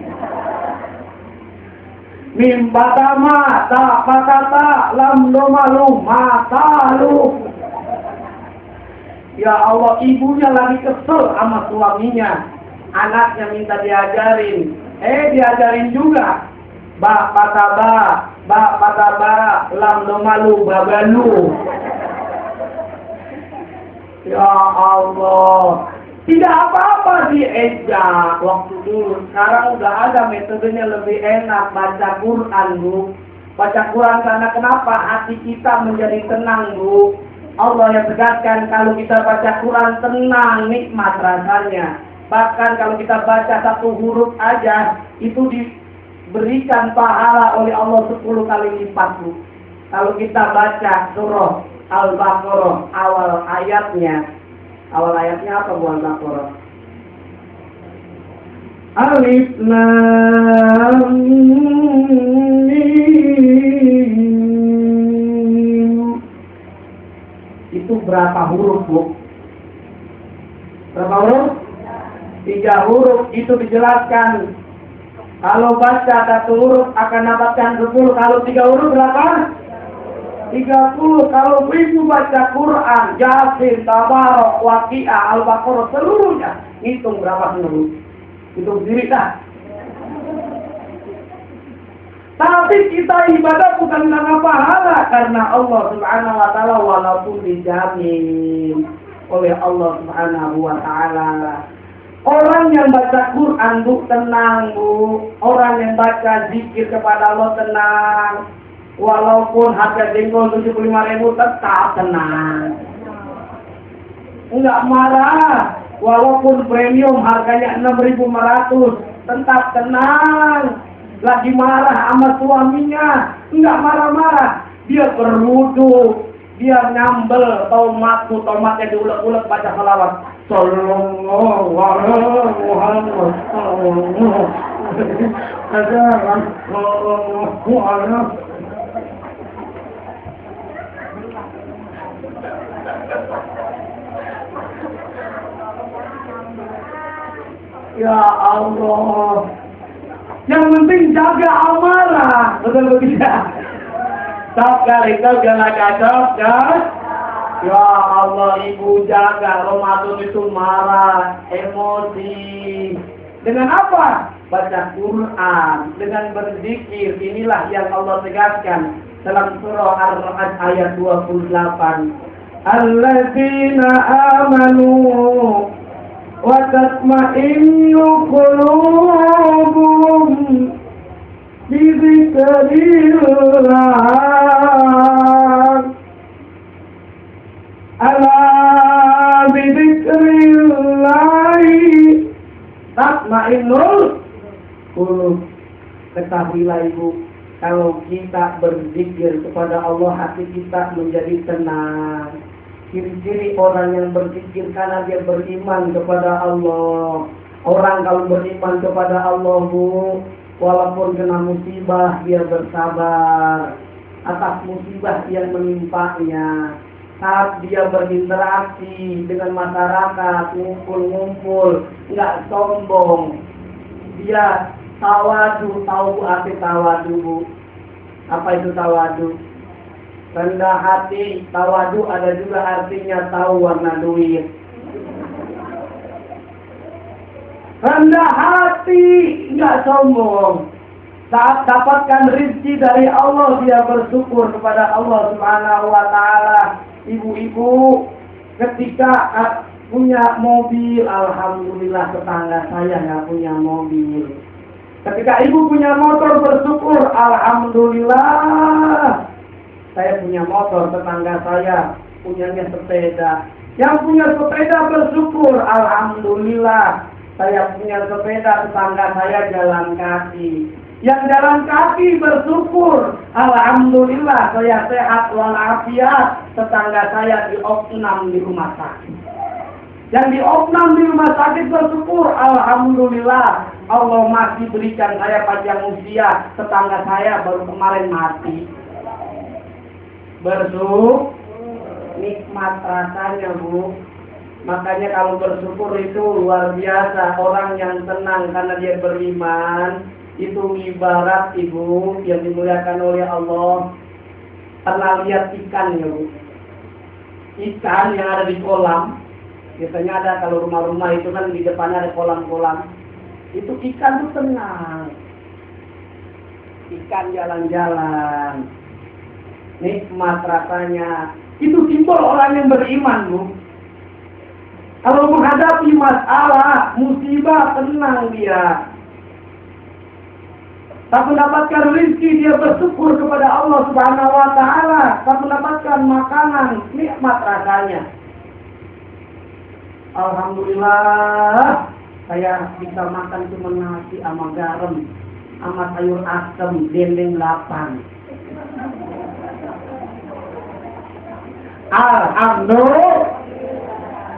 Mim patama ta patata lam doma lu mata lu. Ya Allah, ibunya lagi kesel sama suaminya, anaknya minta diajarin, diajarin juga. Ba pataba lam doma lu babalu. Ya Allah, tidak apa-apa dieja waktu dulu. Sekarang udah ada metodenya lebih enak, baca Quran Bu. Baca Quran karena kenapa? Hati kita menjadi tenang Bu. Allah yang tegaskan kalau kita baca Quran tenang, nikmat rasanya. Bahkan kalau kita baca satu huruf aja itu diberikan pahala oleh Allah 10 kali lipat Bu. Kalau kita baca surah Al-Baqarah awal ayatnya apa Bu Al-Baqarah? Alif Lam Mim. Itu berapa huruf Bu? Berapa huruf? 3 huruf. Itu dijelaskan. Kalau baca 1 huruf akan dapatkan 10. Kalau 3 huruf berapa? 30. Kalau ibu baca Quran, Yasin, Tabarok, Waqiah, Al-Baqarah seluruhnya, hitung berapa seluruh? Hitung sendiri dah. Tapi kita ibadah bukan karena pahala, karena Allah Subhanahu wa taala, walaupun dijamin oleh Allah Subhanahu wa taala. Orang yang baca Quran Bu tenang Bu. Orang yang baca zikir kepada Allah tenang. Walaupun harga jengkol 75.000 tetap tenang. Enggak marah. Walaupun premium harganya 6.500 tetap tenang. Lagi marah sama suaminya, enggak marah-marah. Dia berwudu, dia nyambel tomatnya diulek-ulek baca salawat. Sallallahu alaihi wasallam. Ya Allah, yang penting jaga amarah, betul tidak? Sabgar itu galak ya Allah, ibu jaga Ramadan itu marah, emosi. Dengan apa? Baca Quran, dengan berzikir. Inilah yang Allah tegaskan dalam surah Ar-Ra'd ayat 28. Alladzina amanu wa tatma'innu qulubuhum bi dzikrillah. Ala bi dzikrillah tatma'innul qulub. Ketahuilah ibu, kalau kita berzikir kepada Allah, hati kita menjadi tenang. Ciri-ciri orang yang berzikir karena dia beriman kepada Allah. Orang kalau beriman kepada Allah Bu, walaupun kena musibah dia bersabar atas musibah yang menimpanya. Saat dia berinteraksi dengan masyarakat, ngumpul-ngumpul, nggak sombong. Dia tawadu, tahu arti tawadu Bu? Apa itu tawadu? Rendah hati. Tawadu ada juga artinya tahu warna duit. Rendah hati, nggak sombong. Saat dapatkan rezeki dari Allah, dia bersyukur kepada Allah Subhanahu wa taala. Ibu-ibu ketika punya mobil, alhamdulillah, tetangga saya nggak punya mobil. Ketika ibu punya motor, bersyukur, alhamdulillah. Saya punya motor, tetangga saya punyanya sepeda. Yang punya sepeda bersyukur, alhamdulillah. Saya punya sepeda, tetangga saya jalan kaki. Yang jalan kaki bersyukur, alhamdulillah saya sehat walafiat, tetangga saya diopnam di rumah sakit. Yang diopnam di rumah sakit bersyukur, alhamdulillah Allah masih berikan saya panjang usia, tetangga saya baru kemarin mati. Bersyukur, nikmat rasanya Bu. Makanya kalau bersyukur itu luar biasa. Orang yang tenang karena dia beriman, itu ibarat Ibu yang dimuliakan oleh Allah. Pernah lihat ikan ya Bu? Ikan yang ada di kolam. Biasanya ada kalau rumah-rumah itu kan di depannya ada kolam-kolam. Itu ikan tuh tenang. Ikan jalan-jalan. Nikmat rasanya. Itu simbol orang yang beriman Bu. Kalau menghadapi masalah, musibah, tenang dia. Tak mendapatkan rezeki, dia bersyukur kepada Allah Subhanahu wa Ta'ala. Tak mendapatkan makanan, nikmat rasanya. Alhamdulillah, saya bisa makan cuma nasi sama garam, sama sayur asem, dendeng 8. Alhamdulillah.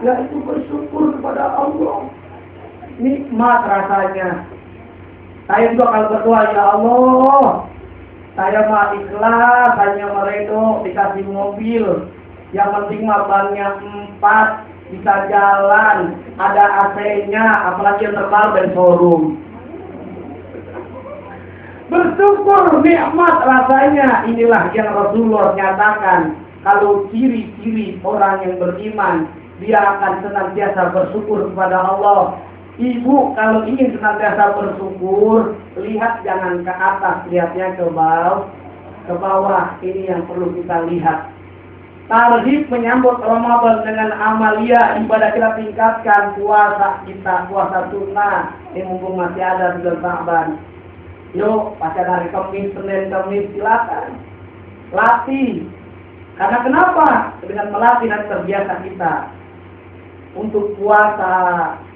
Ya itu bersyukur kepada Allah. Nikmat rasanya. Saya juga kalau berdoa, ya Allah, saya mah ikhlas, hanya meredo dikasih mobil. Yang penting mah bannya 4, bisa jalan, ada AC-nya, apalagi yang terbaru dari showroom. Bersyukur nikmat rasanya. Inilah yang Rasulullah nyatakan. Kalau ciri-ciri orang yang beriman, dia akan senantiasa bersyukur kepada Allah. Ibu kalau ingin senantiasa bersyukur, lihat jangan ke atas, lihatnya ke bawah. Ke bawah, ini yang perlu kita lihat. Tarhib menyambut Ramadan dengan amalia ibadah kita tingkatkan, puasa kita, puasa sunnah. Ini mumpung masih ada bulan Sa'ban. Yuk, pada hari Kamis, Senin, Kamis, silakan latih. Karena kenapa? Dengan melatih dan terbiasa kita. Untuk puasa,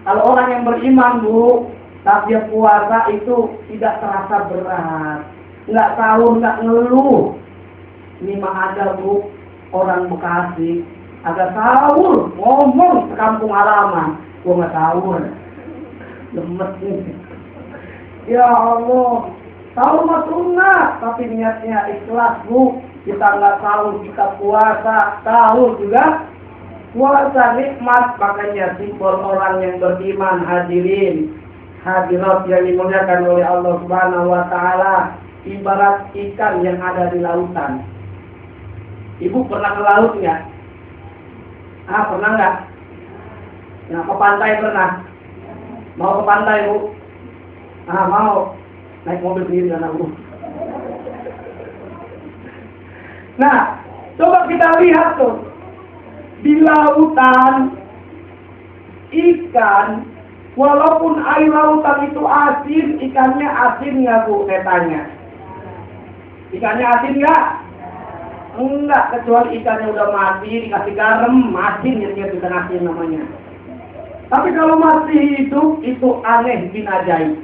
kalau orang yang beriman Bu, tapi dia puasa itu tidak terasa berat, nggak sahur, nggak ngeluh. Ini mah ada Bu, orang Bekasi agak sahur, ngomong ke kampung halaman, gua nggak sahur, lemes nih. Ya Allah, sahur mah sunnah, tapi niatnya ikhlas Bu. Kita nggak sahur, kita puasa, sahur juga. Puasa nikmat, makanya simbol orang yang beriman. Hadirin hadirat yang dimuliakan oleh Allah Subhanahu wa Ta'ala, ibarat ikan yang ada di lautan. Ibu pernah ke laut nggak? Pernah nggak? Nah, ke pantai pernah? Mau ke pantai Bu? Mau. Naik mobil sendiri kan Bu. Nah, coba kita lihat tuh. Di lautan, ikan, walaupun air lautan itu asin, ikannya asin nggak Bu? Saya tanya. Ikannya asin nggak? Enggak, kecuali ikannya udah mati, dikasih garam, asin, jadinya ikan asin namanya. Tapi kalau masih hidup, itu aneh bin ajaib.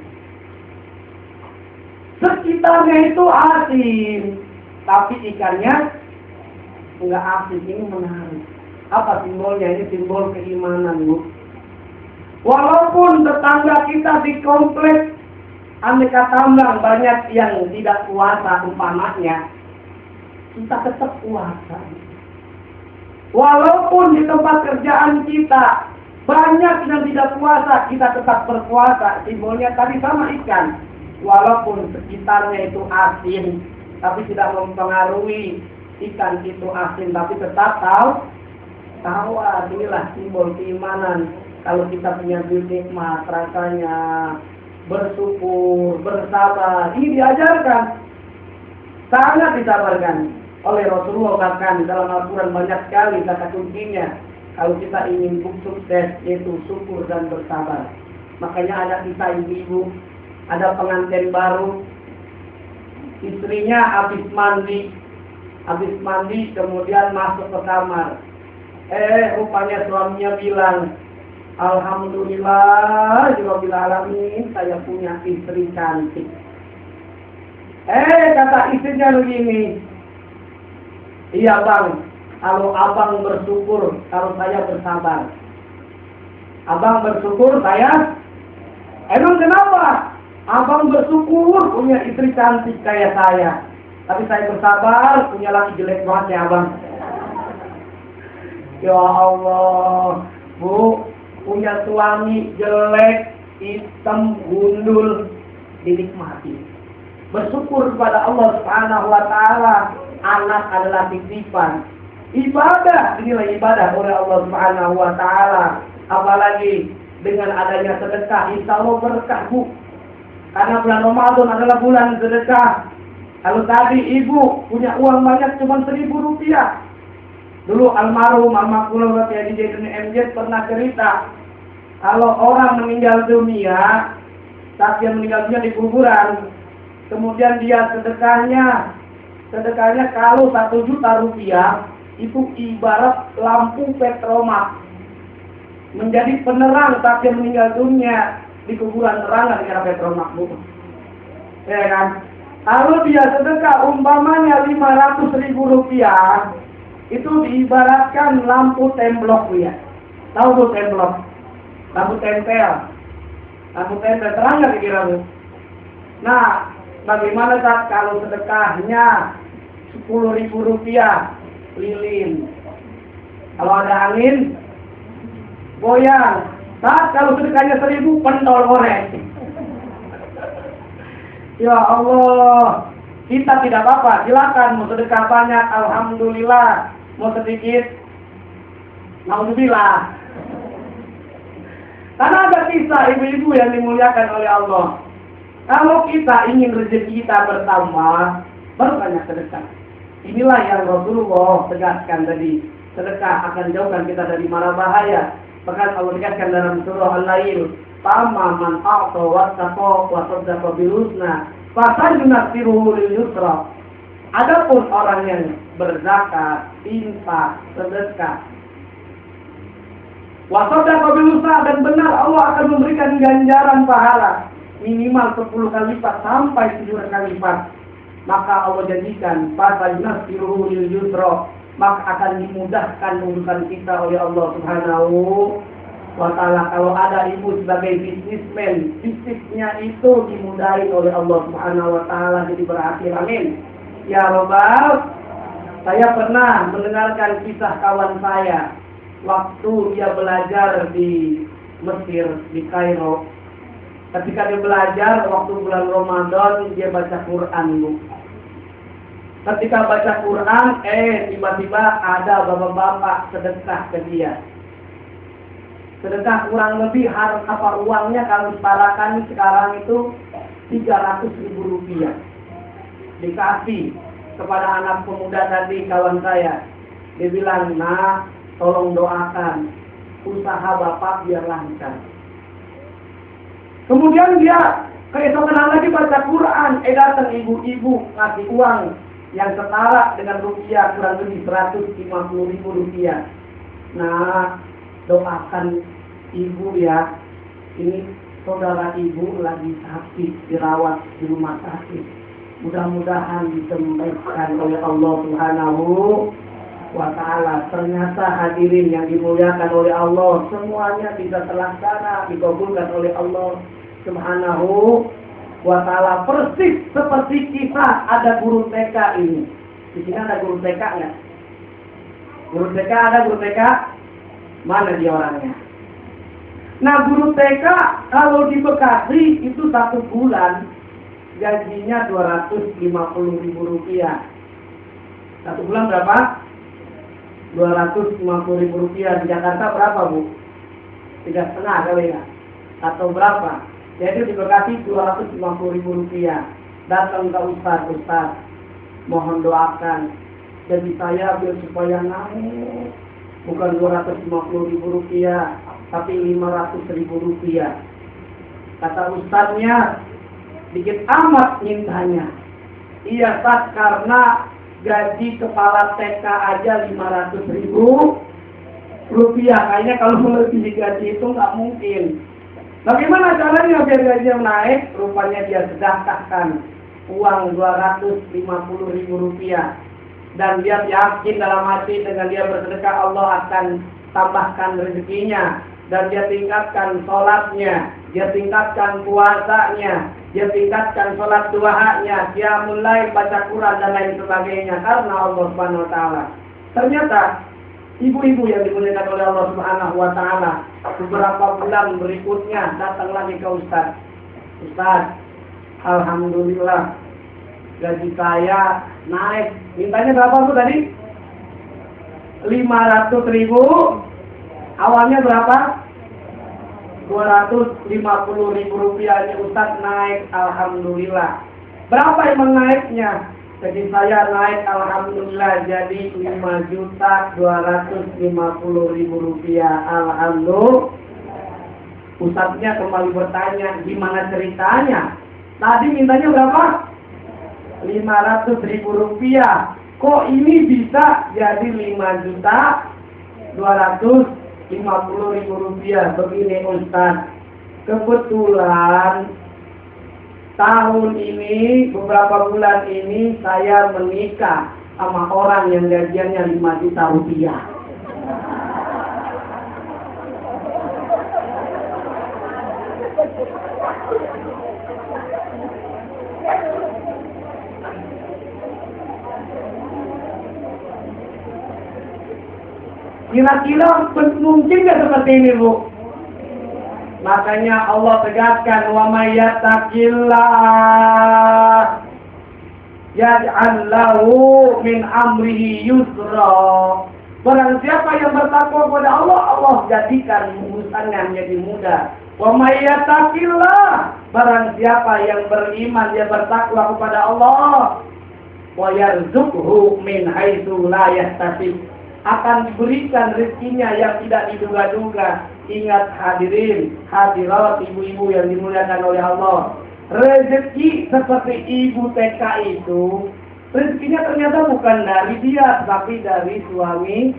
Sekitarnya itu asin, tapi ikannya enggak asin. Ini menarik. Apa simbolnya? Ini simbol keimanan Bu. Walaupun tetangga kita di kompleks aneka tambang banyak yang tidak puasa umpamanya, kita tetap puasa. Walaupun di tempat kerjaan kita banyak yang tidak puasa, kita tetap berpuasa. Simbolnya tadi sama ikan. Walaupun sekitarnya itu asin, tapi tidak mempengaruhi ikan itu asin, tapi tetap tawa. Inilah simbol keimanan. Kalau kita punya nikmat rasanya, bersyukur, bersabar. Ini diajarkan, sangat disabarkan oleh Rasulullah. Bahkan dalam Al-Quran banyak sekali kata kuncinya. Kalau kita ingin sukses, yaitu syukur dan bersabar. Makanya ada kisah ibu-ibu, ada pengantin baru, istrinya habis mandi kemudian masuk ke kamar. Rupanya suaminya bilang, alhamdulillah, Rabbil alamin, saya punya istri cantik. Kata istrinya begini, iya bang, kalau abang bersyukur, kalau saya bersabar. Abang bersyukur, saya, emang kenapa? Abang bersyukur punya istri cantik kayak saya. Tapi saya bersabar, punya laki jelek banget ya abang. Ya Allah, Bu, punya suami jelek, hitam, gundul, dinikmati. Bersyukur kepada Allah Subhanahu wa Ta'ala. Anak adalah titipan. Ibadah, inilah ibadah oleh Allah Subhanahu wa Ta'ala. Apalagi dengan adanya sedekah, insya Allah berkah, Bu. Karena bulan Ramadan adalah bulan sedekah. Kalau tadi ibu punya uang banyak cuma Rp1.000. Dulu almarhum Almarhum DJ MJ pernah cerita, kalau orang meninggal dunia, saat dia meninggal dunia di kuburan, kemudian dia sedekahnya kalau Rp1.000.000 itu ibarat lampu petromak, menjadi penerang saat dia meninggal dunia di kuburan, terang dengan petromak, Bu. Ya kan? Kalau dia sedekah umpamanya Rp500.000, itu diibaratkan lampu temblok, ya. Tahu tuh temblok? Lampu tempel. Lampu tempel terang nggak kira, Bu? Nah, bagaimana saat kalau sedekahnya Rp10.000 lilin? Kalau ada angin, goyang. Saat kalau sedekahnya 1.000, pentol goreng. Ya Allah, kita tidak apa-apa. Silakan mau sedekah banyak, alhamdulillah. Mau sedikit, alhamdulillah. Karena ada kisah ibu-ibu yang dimuliakan oleh Allah. Kalau kita ingin rezeki kita bertambah, berbanyak sedekah. Inilah yang Rasulullah tegaskan tadi. Sedekah akan jauhkan kita dari mara bahaya. Bahkan Allah tegaskan dalam surah Al-Lail, "Fama man a'ta wattaqa wa saddaqa bil husna, fasanunasiruhu lil yusra." Adapun orang yang berzakat, infak, sedekah, wa saddaqa bil husna, dan benar Allah akan memberikan ganjaran pahala minimal 10 kali lipat sampai 7 kali lipat. Maka Allah jadikan fasanunasiruhu lil yusra, maka akan dimudahkan urusan kita oleh Allah Subhanahu wa Ta'ala. Kalau ada ibu sebagai bisnismen, bisnisnya itu dimudahin oleh Allah Subhanahu wa Ta'ala, jadi berhasil. Amin. Ya Rabbal, saya pernah mendengarkan kisah kawan saya waktu dia belajar di Mesir, di Kairo. Ketika dia belajar waktu bulan Ramadan, dia baca Quran, Bu. Ketika baca Quran, tiba-tiba ada bapak-bapak sedekah ke dia. Sedekah kurang lebih uangnya kalau disetarakan sekarang itu Rp300.000. Dikasih kepada anak pemuda tadi, kawan saya. Dia bilang, "Nah, tolong doakan usaha bapak biar lancar." Kemudian dia keesokan lagi baca Quran, datang ibu-ibu ngasih uang yang setara dengan rupiah kurang lebih Rp150.000. Nah, doakan ibu ya. Ini saudara ibu lagi sakit, dirawat di rumah sakit. Mudah-mudahan disembuhkan oleh Allah Subhanahu wa Ta'ala. Ternyata hadirin yang dimuliakan oleh Allah, semuanya bisa terlaksana, dikabulkan oleh Allah Subhanahu wa Ta'ala. Persis seperti kisah ada guru TK ini. Di sini ada guru TK nggak? Guru TK ada, guru TK? Mana dia orangnya? Nah, guru TK kalau di Bekasi itu 1 bulan gajinya Rp250.000. 1 bulan berapa? Rp250.000. Di Jakarta berapa, Bu? 3,5 kali ya? Atau berapa? Jadi di Bekasi Rp250.000. Datang ke Ustaz, mohon doakan. Jadi saya biar supaya naik. Bukan Rp250.000, tapi Rp500.000. Kata Ustaznya, dikit amat mintanya. Iya, Ustaz, karena gaji kepala TK aja Rp500.000. Kayaknya kalau melebihi gaji itu nggak mungkin. Bagaimana caranya biar gajinya naik? Rupanya dia sedekahkan uang 250.000 rupiah. Dan dia yakin dalam hati dengan dia bersedekah Allah akan tambahkan rezekinya. Dan dia tingkatkan sholatnya, dia tingkatkan puasanya, dia tingkatkan sholat duhanya, qiyamul lail, baca Quran dan lain sebagainya karena Allah Subhanahu wa taala. Ternyata ibu-ibu yang dimuliakan oleh Allah Subhanahu wa taala beberapa bulan berikutnya datang lagi ke Ustaz. Ustaz, alhamdulillah gaji saya naik. Mintanya berapa Bu tadi? 500.000. Awalnya berapa? 250.000 rupiah. Ini Ustaz naik, alhamdulillah. Berapa emang naiknya? Jadi saya naik alhamdulillah jadi 5.250.000 rupiah. Alhamdulillah. Ustaznya kembali bertanya, gimana ceritanya? Tadi mintanya berapa? 500.000 rupiah. Kok ini bisa jadi 5.250.000 rupiah? Begini Ustaz, kebetulan tahun ini, beberapa bulan ini saya menikah sama orang yang gajiannya 5 juta rupiah. Kira-kira mungkin nggak seperti ini Bu? Makanya Allah tegaskan, wa may yattaqillah yaj'al lahu min amrihi yusra. Barang siapa yang bertakwa kepada Allah, Allah jadikan urusannya menjadi mudah. Wa may yattaqillah, barang siapa yang beriman, dia bertakwa kepada Allah, wa yarzuqhu min haitsu la yahtasib, akan diberikan rezekinya yang tidak diduga-duga. Ingat hadirin, hadirat, ibu-ibu yang dimuliakan oleh Allah. Rezeki seperti ibu TK itu, rezekinya ternyata bukan dari dia, tapi dari suaminya.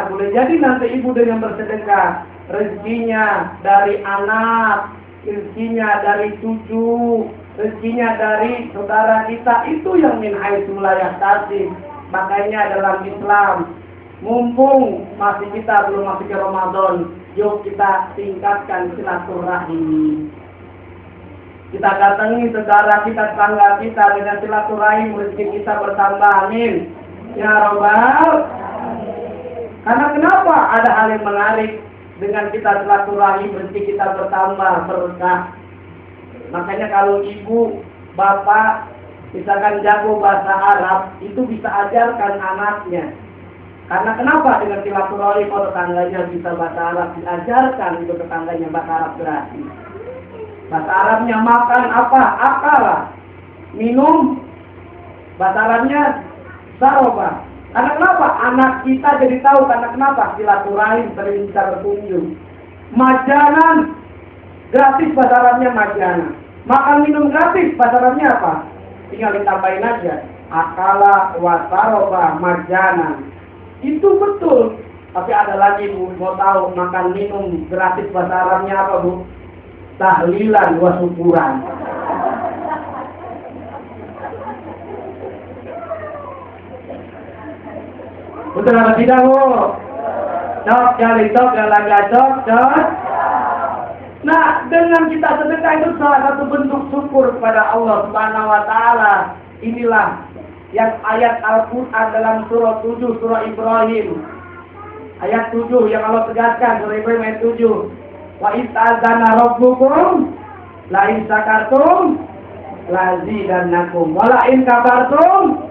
Boleh jadi nanti ibu dengan bersedekah, rezekinya dari anak, rezekinya dari cucu, rezekinya dari saudara kita. Itu yang min haitsu la yahtasib. Makanya dalam Islam, mumpung kita belum masuk ke Ramadan, yuk kita tingkatkan silaturahim. Kita datangi saudara kita, tetangga kita dengan silaturahim, rezeki kita bertambah. Amin. Ya Rabbal. Karena kenapa? Ada hal yang menarik dengan kita silaturahim, rezeki kita bertambah, berkah. Makanya kalau ibu, bapak misalkan jago bahasa Arab, itu bisa ajarkan anaknya. Karena kenapa? Dengan silaturahim, kalau tetangganya bisa bahasa Arab, diajarkan untuk tetangganya bahasa Arab gratis. Bahasa Arabnya makan apa? Akala. Minum. Bahasa Arabnya saroba. Karena kenapa? Anak kita jadi tahu. Karena kenapa? Silaturahim sering bisa berkunjung. Majanan. Gratis bahasa Arabnya majanan. Makan minum gratis bahasa Arabnya apa? Tinggal ditambahin aja. Akala wasaroba majanan. Itu betul. Tapi ada lagi Bu, mau tahu makan minum gratis bahasa Arabnya apa Bu? Tahlilan wa syukuran. Betul apa tidak Bu? Cok, jali cok, galaga cok, cok. Nah, dengan kita sedekah itu salah satu bentuk syukur kepada Allah Subhanahu wa taala. Inilah yang ayat Al-Qur'an dalam surah 7, surah Ibrahim. Ayat 7 yang Allah tegaskan, surah Ibrahim ayat 7. Wa istazana rabbukum la in syakartum lazidannakum wa la in kafartum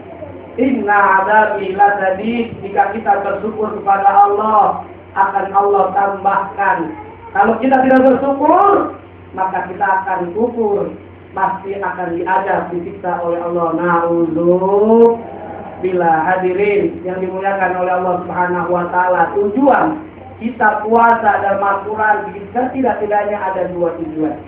inna adzabi lasadid. Jika kita bersyukur kepada Allah, akan Allah tambahkan. Kalau kita tidak bersyukur, maka kita akan kufur, pasti akan diazab, disiksa oleh Allah. Na'udzubillah. Hadirin yang dimuliakan oleh Allah Subhanahu wa taala, tujuan kita puasa dan Al-Quran tidak-tidaknya ada dua tujuan.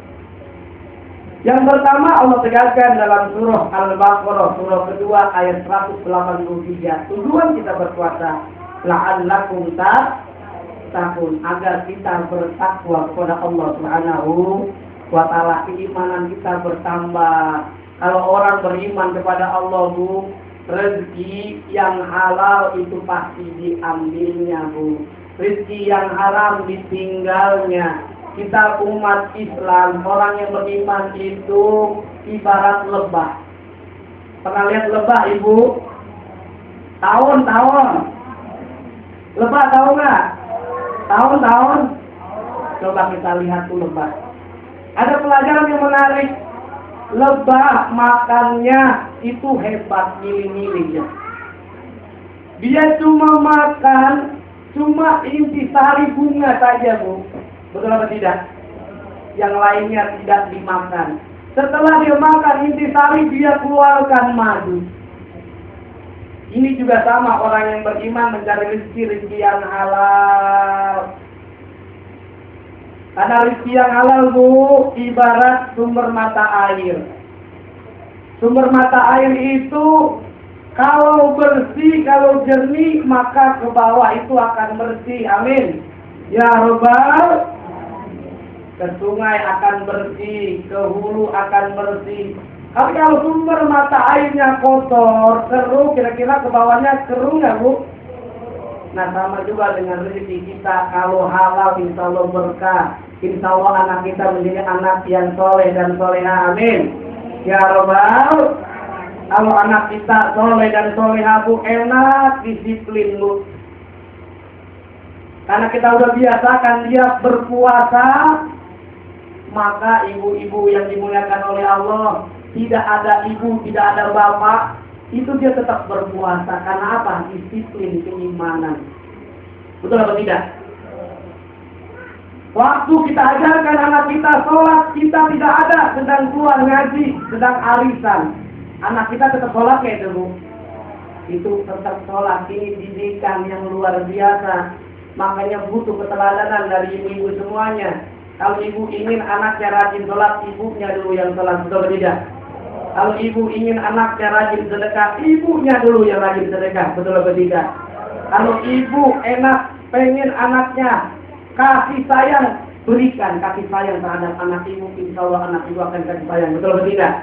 Yang pertama, Allah tegaskan dalam surah Al-Baqarah, surah kedua ayat 183. Tujuan kita berpuasa la'allakum takun, agar kita bertakwa kepada Allah Subhanahu wa taala, keimanan kita bertambah, Kalau orang beriman kepada Allah, Bu, rezeki yang halal itu pasti diambilnya, Bu. Rezeki yang haram ditinggalnya. Kita umat Islam, orang yang beriman itu ibarat lebah. Pernah lihat lebah, Ibu? Tahun-tahun. Lebah tahu nggak? Tahun-tahun. Coba kita lihat tuh lebah. Ada pelajaran yang menarik. Lebah makannya itu hebat, milih-milih ya. Dia cuma makan, cuma intisari bunga saja, Bu. Betul apa tidak? Yang lainnya tidak dimakan. Setelah dia makan intisari, dia keluarkan madu. Ini juga sama, orang yang beriman mencari rezeki yang halal. Karena rezeki yang halal, Bu, ibarat sumber mata air. Sumber mata air itu kalau bersih, kalau jernih, maka ke bawah itu akan bersih. Amin. Ya Rabbal. Ke sungai akan bersih, ke hulu akan bersih. Tapi kalau sumber mata airnya kotor, keruh, kira-kira ke bawahnya keruh nggak, Bu? Nah, sama juga dengan rezeki kita. Kalau halal, insya Allah berkah. Insya Allah anak kita menjadi anak yang soleh dan soleha. Amin. Ya Rabbal. Kalau anak kita soleh dan soleha, Bu, enak, disiplin, Bu. Karena kita udah biasakan dia berpuasa, maka ibu-ibu yang dimuliakan oleh Allah, tidak ada ibu, tidak ada bapak, itu dia tetap berpuasa. Karena apa? Disiplin keimanan. Betul atau tidak? Waktu kita ajarkan anak kita sholat, kita tidak ada, sedang keluar ngaji, sedang arisan. Anak kita tetap sholat ya itu, Bu. Itu tetap sholat. Ini didikan yang luar biasa. Makanya butuh keteladanan dari ibu-ibu semuanya. Kalau ibu ingin anaknya rajin sholat, ibunya dulu yang sholat. Betul atau tidak? Kalau ibu ingin anaknya rajin sedekah, ibunya dulu yang rajin sedekah. Betul atau tidak? Kalau ibu enak pengen anaknya kasih sayang, berikan kasih sayang terhadap anak ibu. Insya Allah anak ibu akan kasih sayang. Betul atau tidak?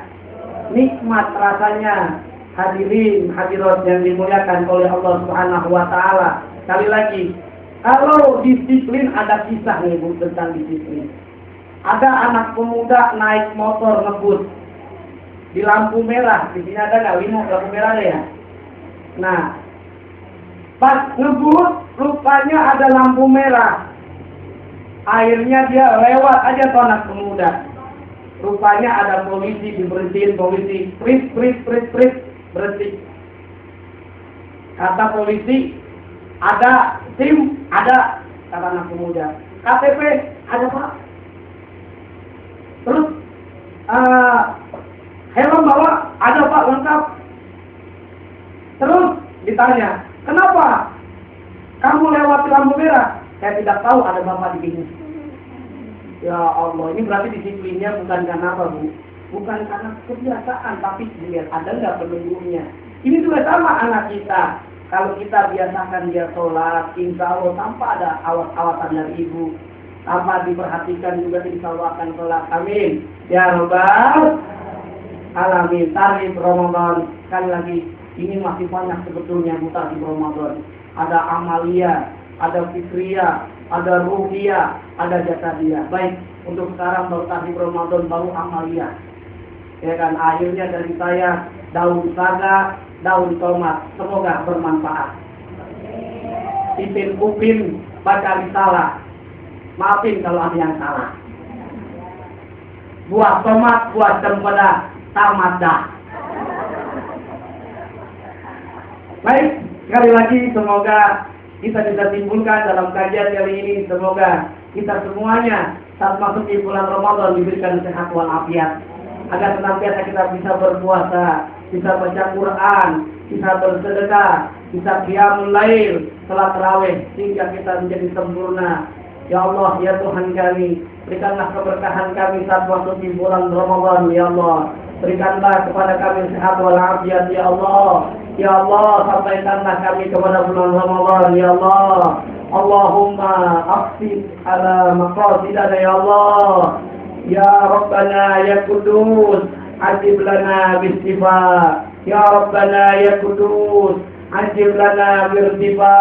Nikmat rasanya, hadirin hadirat yang dimuliakan oleh Allah Subhanahu wa Ta'ala. Sekali lagi, kalau disiplin, ada kisah nih, Bu, tentang disiplin. Ada anak pemuda naik motor ngebut di lampu merah. Di sini ada nggak lampu merah ya? Nah, pas ngebut, rupanya ada lampu merah. Akhirnya dia lewat aja tuh anak pemuda. Rupanya ada polisi, diberhentiin polisi. Prit, berhenti. Kata polisi, ada SIM, ada, kata anak pemuda. KTP, ada Pak. Terus, helm bawa, ada Pak, lengkap. Terus ditanya, kenapa kamu lewat lampu merah? Saya tidak tahu, ada Bapak di sini. Ya Allah, ini berarti disiplinnya bukan karena apa, Bu? Bukan karena kebiasaan, tapi dilihat ada nggak penunjuknya. Ini juga sama anak kita. Kalau kita biasakan dia sholat, insya Allah tanpa ada awas-awasan dari ibu, tanpa diperhatikan juga insya Allah akan sholat. Amin. Ya Rabbal alamin. Tarif Ramadan, sekali lagi, ini masih banyak sebetulnya tarif Ramadan. Ada amalia, ada fikriyah, ada ruhiyah, ada jasadiyah. Baik, untuk sekarang baru tarif Ramadan, baru amalia. Ya kan, akhirnya dari saya daun saga, daun tomat, semoga bermanfaat. Ipin Upin baca risalah, maafin kalau ada yang salah. Buah tomat, buah cempedak, tamat dah. Baik, sekali lagi semoga kita bisa timbulkan dalam kajian kali ini. Semoga kita semuanya saat masuk di bulan Ramadan diberikan sehat walafiat, agar senantiasa kita bisa berpuasa, bisa baca Quran, bisa bersedekah, bisa qiyamul lail, salat tarawih, sehingga kita menjadi sempurna. Ya Allah, ya Tuhan kami, berikanlah keberkahan kami saat masuk di bulan Ramadan, ya Allah. Berikanlah kepada kami sehat walafiat, ya Allah. Ya Allah, sampaikanlah kami kepada bulan Ramadan, ya Allah. Allahumma aqsid ala maqasidana, ya Allah. Ya Rabbana ya Qudus, ajib lana bistifa. Ya Rabbana ya Qudus, ajib lana birtifa.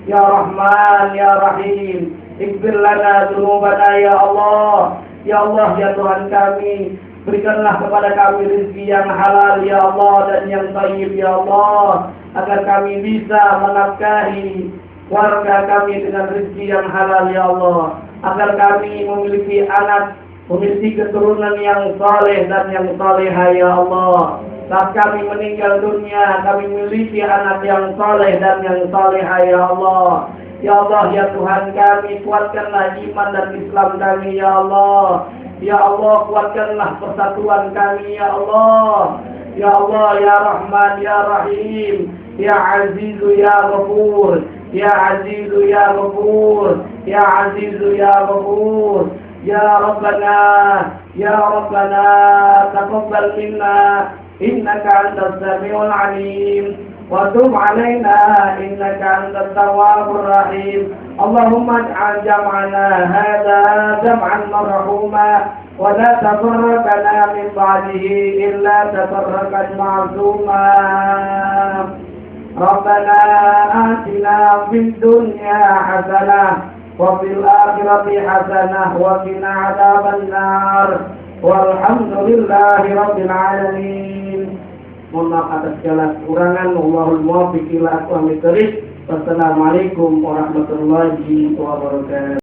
Ya Rahman ya Rahim, ighfir lana dzunubana ya Allah. Ya Allah ya Tuhan kami, berikanlah kepada kami rezeki yang halal ya Allah dan yang thayyib ya Allah, agar kami bisa menafkahi warga kami dengan rezeki yang halal ya Allah, agar kami memiliki anak, memiliki keturunan yang saleh dan yang salehah ya Allah. Saat kami meninggal dunia, kami memiliki anak yang saleh dan yang salehah ya Allah. Ya Allah ya Tuhan kami, kuatkanlah iman dan Islam kami ya Allah. Ya Allah, kuatkanlah persatuan kami ya Allah. Ya Allah ya Rahman ya Rahim, ya Azizu ya Ghafur, ya Azizu ya Ghafur, ya Azizu ya Ghafur. Ya Rabbana taqabbal minna innaka antas samiul alim wa tub alaina innaka antat tawwabur rahim. Allahumma ij'al jam'ana hadha jam'an marhuma wa la tafarraqna min ba'dihi illa tafarraqan ma'suma. Rabbana atina fid dunya hasanah wa fil akhirati hasanah wa qina adzabannar. Walhamdulillahi rabbil alamin. Mohon maaf atas segala kekurangan. Wallahul muwaffiq ila aqwamit thoriq. Wassalamualaikum warahmatullahi wabarakatuh.